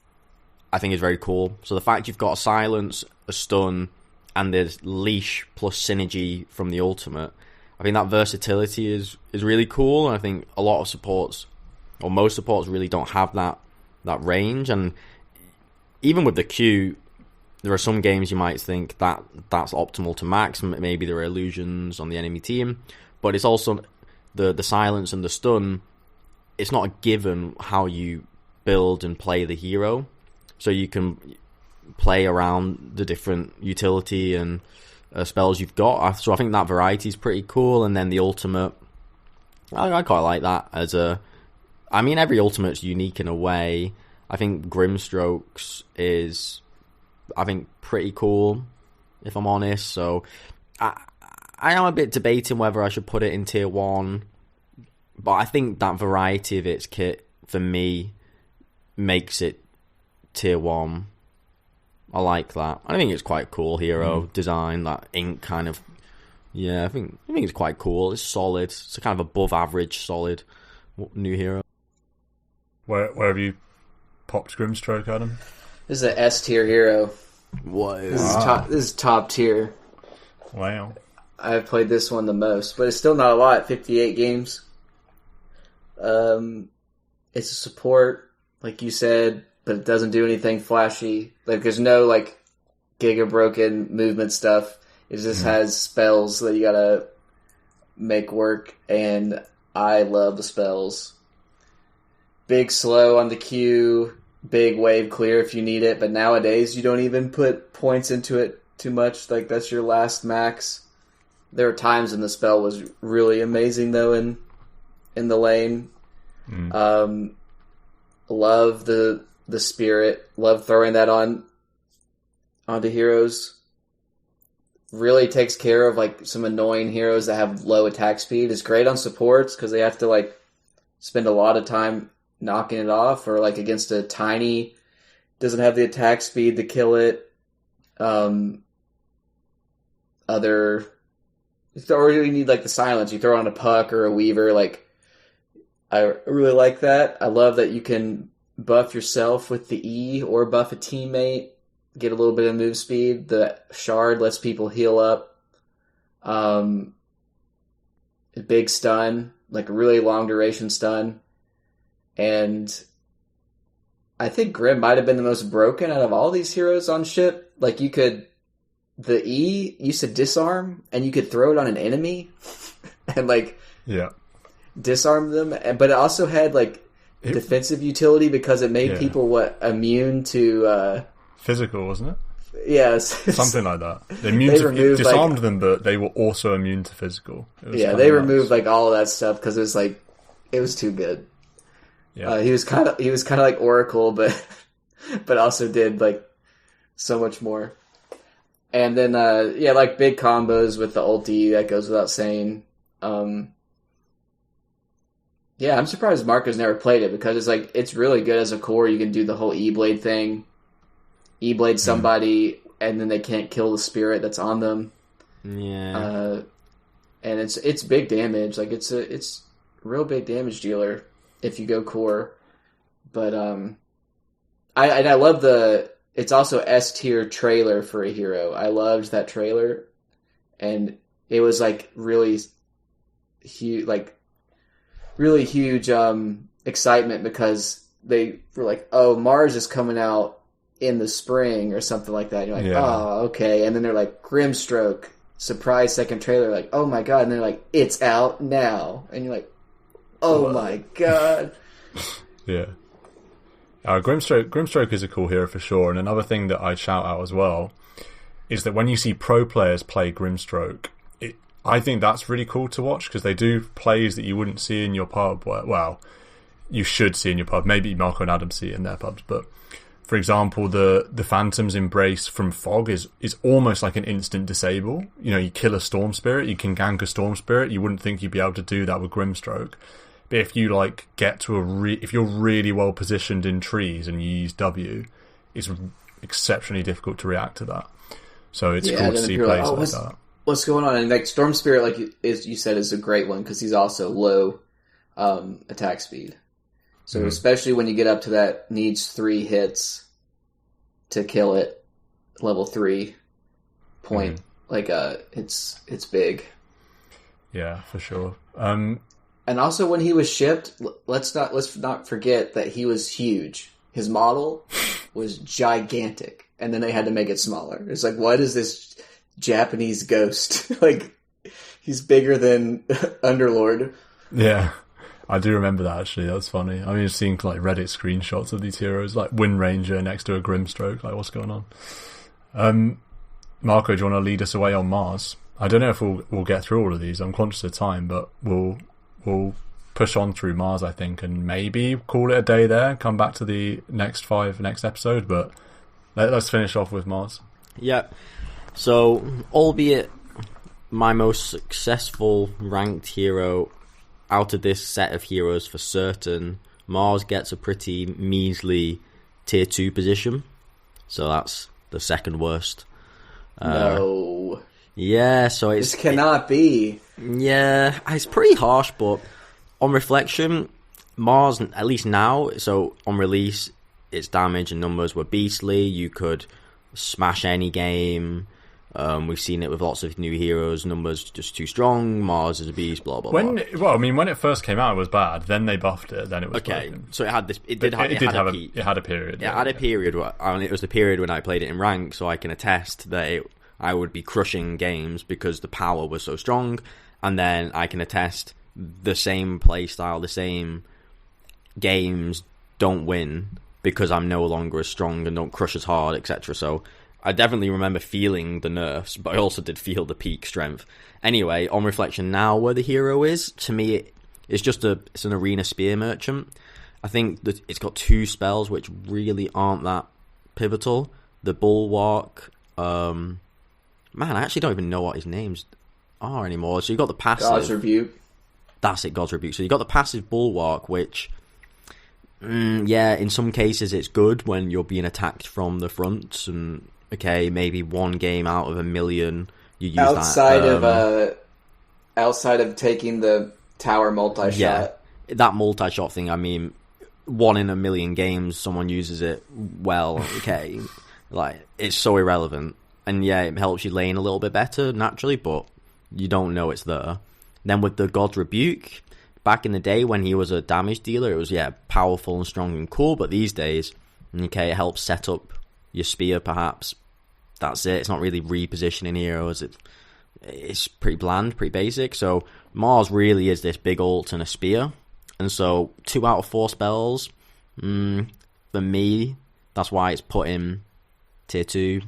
I think, is very cool. So the fact you've got a silence, a stun, and there's leash plus synergy from the ultimate, I think that versatility is really cool. And I think a lot of supports, or most supports, really don't have that range. And even with the Q, there are some games you might think that that's optimal to max. Maybe there are illusions on the enemy team, but it's also the silence and the stun. It's not a given how you build and play the hero, so you can play around the different utility and spells you've got. So I think that variety is pretty cool. And then the ultimate, I quite like that as a. I mean, every ultimate's unique in a way. I think Grimstrokes is, I think, pretty cool, if I'm honest. So I am a bit debating whether I should put it in tier 1, but I think that variety of its kit, for me, makes it tier 1. I like that. I think it's quite cool hero design, that ink kind of. Yeah, I think it's quite cool. It's solid. It's a kind of above average solid new hero. Where have you popped Grimstroke, Adam? This is an S tier hero. Whoa. This is top tier. Wow. I've played this one the most, but it's still not a lot. 58 games. It's a support, like you said, but it doesn't do anything flashy. Like, there's no like giga broken movement stuff. It just has spells that you gotta make work, and I love the spells. Big slow on the Q, big wave clear if you need it, but nowadays you don't even put points into it too much. Like, that's your last max. There were times when the spell was really amazing though in the lane. Love the spirit. Love throwing that onto heroes. Really takes care of like some annoying heroes that have low attack speed. It's great on supports because they have to like spend a lot of time knocking it off, or like against a tiny, doesn't have the attack speed to kill it. Or you need like the silence. You throw on a puck or a weaver. Like, I really like that. I love that you can buff yourself with the E or buff a teammate. Get a little bit of move speed. The shard lets people heal up. A big stun, like a really long duration stun. And I think Grim might have been the most broken out of all these heroes on ship. Like, the E used to disarm, and you could throw it on an enemy and like disarm them. But it also had like defensive utility because it made people immune to physical, wasn't it? Yes, something like that. It disarmed them, but they were also immune to physical. They removed like all of that stuff because it was too good. Yeah, he was kind of like Oracle, but also did like so much more. And then like big combos with the ulti, that goes without saying. I'm surprised Marco's never played it because it's really good as a core. You can do the whole E-Blade thing. E-Blade somebody, and then they can't kill the spirit that's on them. Yeah. And it's big damage. Like, it's real big damage dealer if you go core. But I love it's also S tier trailer for a hero. I loved that trailer, and it was like really huge, excitement because they were like, "Oh, Mars is coming out in the spring" or something like that. And you're like, "Oh, okay." And then they're like, "Grimstroke surprise second trailer." Like, "Oh my god!" And they're like, "It's out now," and you're like, "Oh my god!" Yeah. Grimstroke is a cool hero for sure, and another thing that I'd shout out as well is that when you see pro players play Grimstroke, I think that's really cool to watch because they do plays that you wouldn't see in your pub. Well, you should see in your pub. Maybe Marco and Adam see it in their pubs, but for example, the Phantom's Embrace from Fog is almost like an instant disable. You know, you kill a Storm Spirit, you can gank a Storm Spirit. You wouldn't think you'd be able to do that with Grimstroke. But if you get to if you're really well positioned in trees and you use W, it's exceptionally difficult to react to that. So it's cool to see plays like that. What's going on? And like Storm Spirit, like you said, is a great one because he's also low attack speed. So especially when you get up to that needs 3 hits to kill it, level 3 point, it's big. Yeah, for sure. And also when he was shipped, let's not forget that he was huge. His model was gigantic, and then they had to make it smaller. It's like, what is this Japanese ghost? Like, he's bigger than Underlord. Yeah, I do remember that, actually. That's funny. I mean, I've seen like Reddit screenshots of these heroes, like Wind Ranger next to a Grimstroke. Like, what's going on? Marco, do you want to lead us away on Mars? I don't know if we'll get through all of these. I'm conscious of time, but we'll push on through Mars, I think, and maybe call it a day there. Come back to the next episode, but let's finish off with Mars. Yeah. So, albeit my most successful ranked hero out of this set of heroes for certain, Mars gets a pretty measly tier 2 position. So that's the second worst. No. Yeah, so this cannot be. Yeah, it's pretty harsh, but on reflection, Mars, at least now, so on release, its damage and numbers were beastly. You could smash any game. We've seen it with lots of new heroes. Numbers just too strong. Mars is a beast. Blah blah blah. Well, I mean, when it first came out, it was bad. Then they buffed it. Then it was okay. broken. So it had this. It had a period. It had a period, and it was the period when I played it in rank. So I can attest that I would be crushing games because the power was so strong. And then I can attest the same playstyle, the same games don't win because I'm no longer as strong and don't crush as hard, etc. So I definitely remember feeling the nerfs, but I also did feel the peak strength. Anyway, on reflection now, where the hero is, to me, it's an arena spear merchant. I think that it's got 2 spells which really aren't that pivotal. The Bulwark, man, I actually don't even know what his names are anymore. So you got the passive God's Rebuke. That's it, God's Rebuke. So you got the passive Bulwark, which, yeah, in some cases it's good when you're being attacked from the front, and okay, maybe one game out of a million you use outside of taking the tower multi-shot. Yeah, that multi-shot thing, I mean, 1 in a million games someone uses it well, okay. Like, it's so irrelevant. And yeah, it helps you lane a little bit better, naturally, but you don't know it's there. Then with the God's Rebuke, back in the day when he was a damage dealer, it was, yeah, powerful and strong and cool, but these days, okay, it helps set up your spear, perhaps. That's it. It's not really repositioning heroes. It's pretty bland, pretty basic. So Mars really is this big ult and a spear. And so 2 out of 4 spells, for me, that's why it's put in tier 2.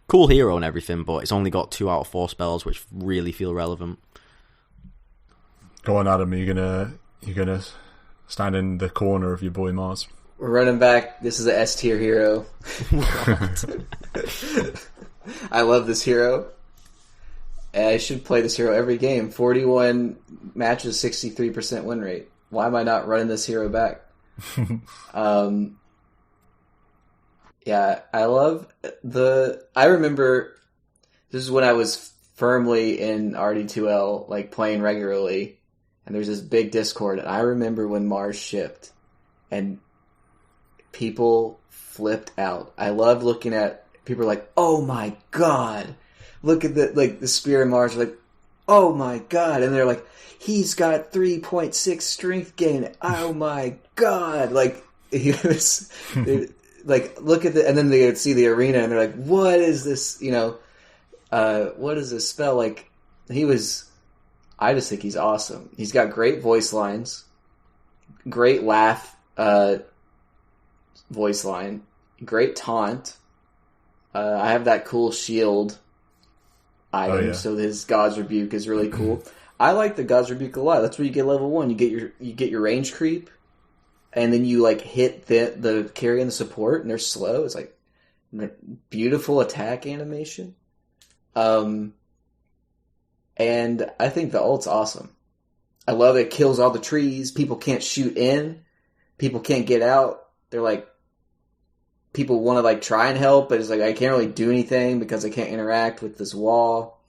Cool hero and everything, but it's only got 2 out of 4 spells which really feel relevant. Go on, Adam. You're gonna stand in the corner of your boy Mars. We're running back. This is a S tier hero. I love this hero. I should play this hero every game. 41 matches, 63% win rate. Why am I not running this hero back? Yeah, I love I remember this is when I was firmly in RD2L, like playing regularly, and there's this big Discord, and I remember when Mars shipped, and people flipped out. I love looking at people like, oh my god, look at the Spear of Mars, like, oh my god, and they're like, he's got 3.6 strength gain, oh my god, like, he was, like, look at and then they would see the arena and they're like, what is this, what is this spell? Like, I just think he's awesome. He's got great voice lines, great laugh, voice line, great taunt. I have that cool shield item, so his God's Rebuke is really cool. I like the God's Rebuke a lot. That's where you get level 1. You get your range creep, and then you like hit the carry and the support, and they're slow. It's like beautiful attack animation. And I think the ult's awesome. I love it. Kills all the trees. People can't shoot in. People can't get out. They're like, people want to like try and help, but it's like, I can't really do anything because I can't interact with this wall.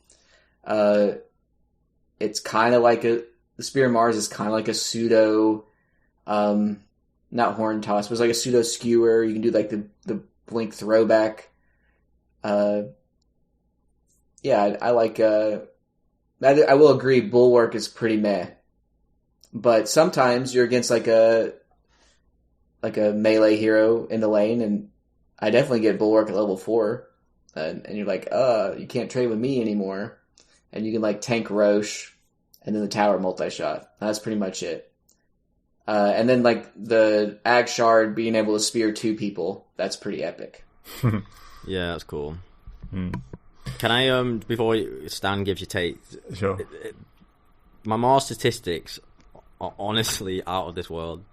It's kind of like the Spear of Mars is kind of like a pseudo, not horn toss, but it's like a pseudo skewer. You can do like the blink throwback. Yeah, I like, I will agree, Bulwark is pretty meh. But sometimes you're against like a like a melee hero in the lane, and I definitely get Bulwark at level 4. And you're like, you can't trade with me anymore. And you can like tank Roche, and then the tower multi-shot. That's pretty much it. And then like the Ag Shard being able to spear 2 people, that's pretty epic. Yeah, that's cool. Can I, before Stan gives you take, Sure. My Mars statistics are honestly out of this world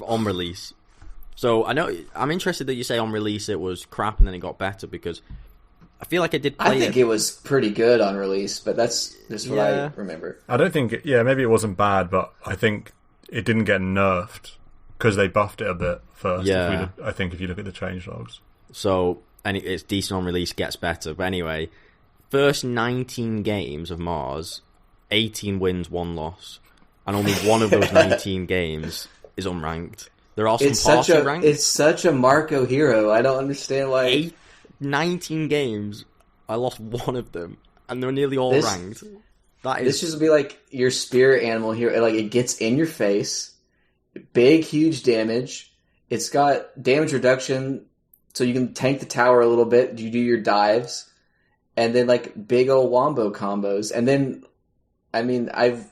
on release. So I'm interested that you say on release it was crap and then it got better, because I feel like I did play I think it was pretty good on release, but that's just what I remember. I don't think, maybe it wasn't bad, but I think it didn't get nerfed because they buffed it a bit first. Yeah. I think if you look at the changelogs. So, and it's decent on release, gets better. But anyway, first 19 games of Mars, 18 wins, 1 loss. And only one of those 19 games is unranked. There are some partial ranked. It's such a Marco hero. I don't understand why. 19 games, I lost one of them. And they're nearly all ranked. This just be like your spirit animal here. Like, it gets in your face, big, huge damage. It's got damage reduction, so you can tank the tower a little bit. You do your dives, and then like big old wombo combos. And then, I mean, I've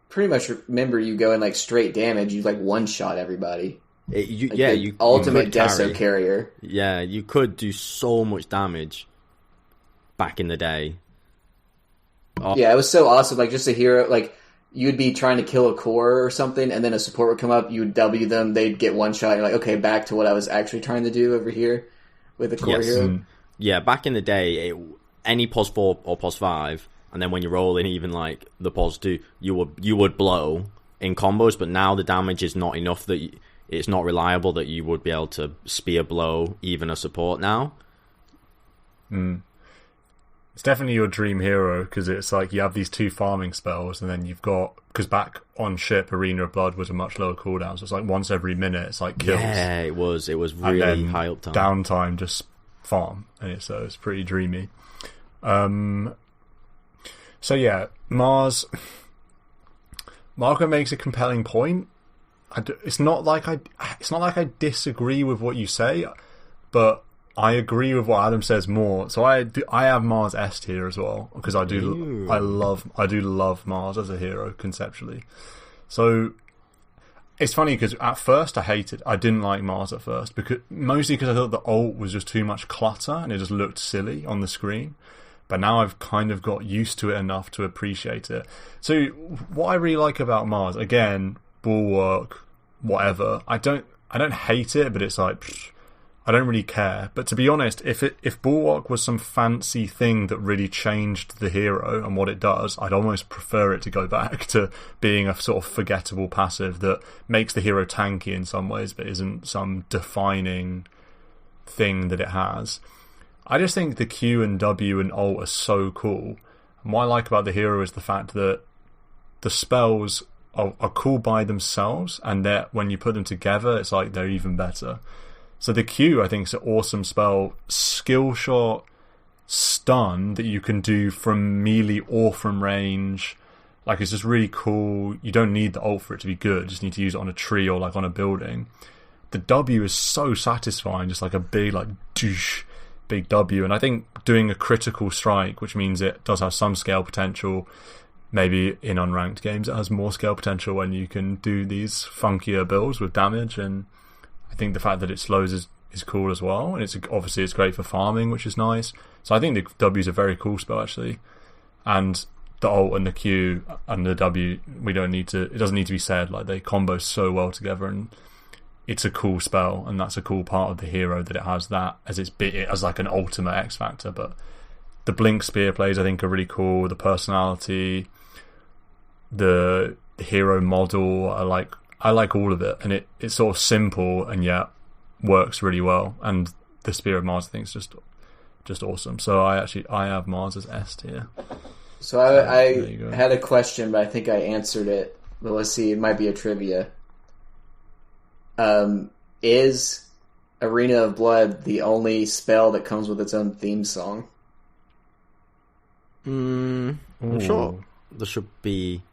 pretty much remember you going like straight damage. You like one shot everybody. You ultimate could Deso carrier. Yeah, you could do so much damage back in the day. Oh. Yeah, it was so awesome. Like, just a hero, like, you'd be trying to kill a core or something, and then a support would come up, you would W them, they'd get one shot, and you're like, okay, back to what I was actually trying to do over here with a core hero. Yeah, back in the day, any pos 4 or pos 5, and then when you roll in even, like, the pos 2, you would blow in combos, but now the damage is not enough that it's not reliable that you would be able to spear blow even a support now. It's definitely your dream hero, because it's like you have these 2 farming spells, and then you've got, because back on ship, Arena of Blood was a much lower cooldown, so it's like once every minute, it's like kills. Yeah, it was really high uptime. Downtime, just farm, and so it's pretty dreamy. So yeah, Mars. Marco makes a compelling point. It's not like I disagree with what you say, but I agree with what Adam says more. So I have Mars S tier as well, because I do love Mars as a hero conceptually. So it's funny because at first I didn't like Mars at first, mostly because I thought the ult was just too much clutter and it just looked silly on the screen. But now I've kind of got used to it enough to appreciate it. So what I really like about Mars, again, Bulwark, whatever. I don't hate it, but it's like, I don't really care. But to be honest, if Bulwark was some fancy thing that really changed the hero and what it does, I'd almost prefer it to go back to being a sort of forgettable passive that makes the hero tanky in some ways, but isn't some defining thing that it has. I just think the Q and W and ult are so cool. And what I like about the hero is the fact that the spells are cool by themselves, and that when you put them together, it's like they're even better. So the Q, I think, is an awesome spell. Skill shot, stun that you can do from melee or from range. Like, it's just really cool. You don't need the ult for it to be good. You just need to use it on a tree or like on a building. The W is so satisfying, just like a big like douche, big W. And I think doing a critical strike, which means it does have some scale potential. Maybe in unranked games it has more scale potential when you can do these funkier builds with damage, and I think the fact that it slows is cool as well, and obviously it's great for farming, which is nice. So I think the W is a very cool spell actually, and the ult and the Q and the W, it doesn't need to be said, like they combo so well together, and it's a cool spell, and that's a cool part of the hero that it has that as like an ultimate X factor. But the blink spear plays I think are really cool, the personality, the hero model, I like all of it, and it's sort of simple and yet works really well. And the Spear of Mars, I think, is just awesome. So I have Mars as S tier. So I had a question, but I think I answered it. But let's see, it might be a trivia. Is Arena of Blood the only spell that comes with its own theme song? I'm sure there should be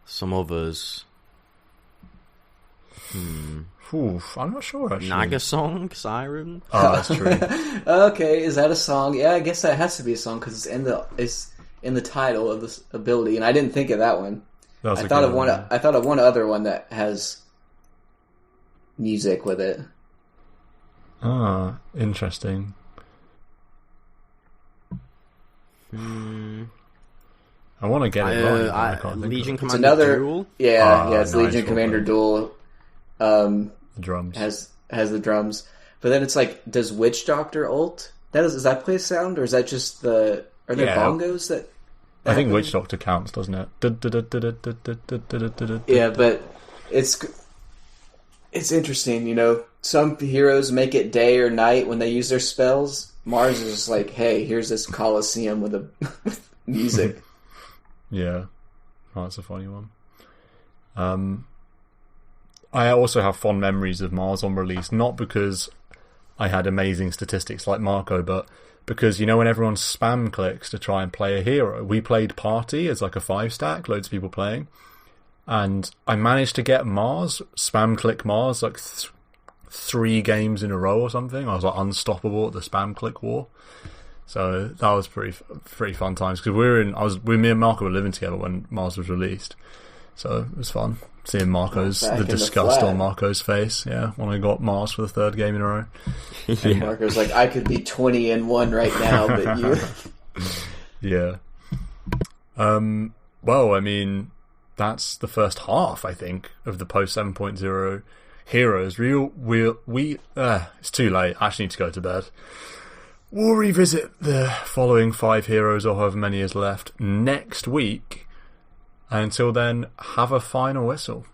some others. Oof, I'm not sure actually. Naga song, Siren. Oh, that's true. Okay, is that a song? Yeah, I guess that has to be a song because it's in the title of this ability, and I didn't think of that one. I thought of one. I thought of one other one that has music with it. Ah, interesting. I want to get it right. I can't think Legion of it. Commander another Duel. Yeah, it's nice, Legion Commander Duel. The drums has the drums, but then it's like, does Witch Doctor ult? Does that play sound, or is that just the? Are there bongos that? I think Witch Doctor counts, doesn't it? Yeah, but it's interesting, you know. Some heroes make it day or night when they use their spells. Mars is just like, hey, here's this Colosseum with with music. Yeah, that's a funny one. I also have fond memories of Mars on release, not because I had amazing statistics like Marco, but because, you know, when everyone spam clicks to try and play a hero, we played Party as like a 5-stack, loads of people playing, and I managed to get Mars, spam click Mars, like 3 games in a row or something. I was like unstoppable at the spam click war. So that was pretty fun times, because me and Marco were living together when Mars was released, so it was fun seeing the disgust on Marco's face. Yeah, when I got Mars for the 3rd game in a row. And Marco's like, I could be 20-1 right now, but you. Yeah. Well, I mean, that's the first half, I think, of the post 7.0 heroes. It's too late. I actually need to go to bed. We'll revisit the following 5 heroes, or however many is left, next week. And until then, have a final whistle.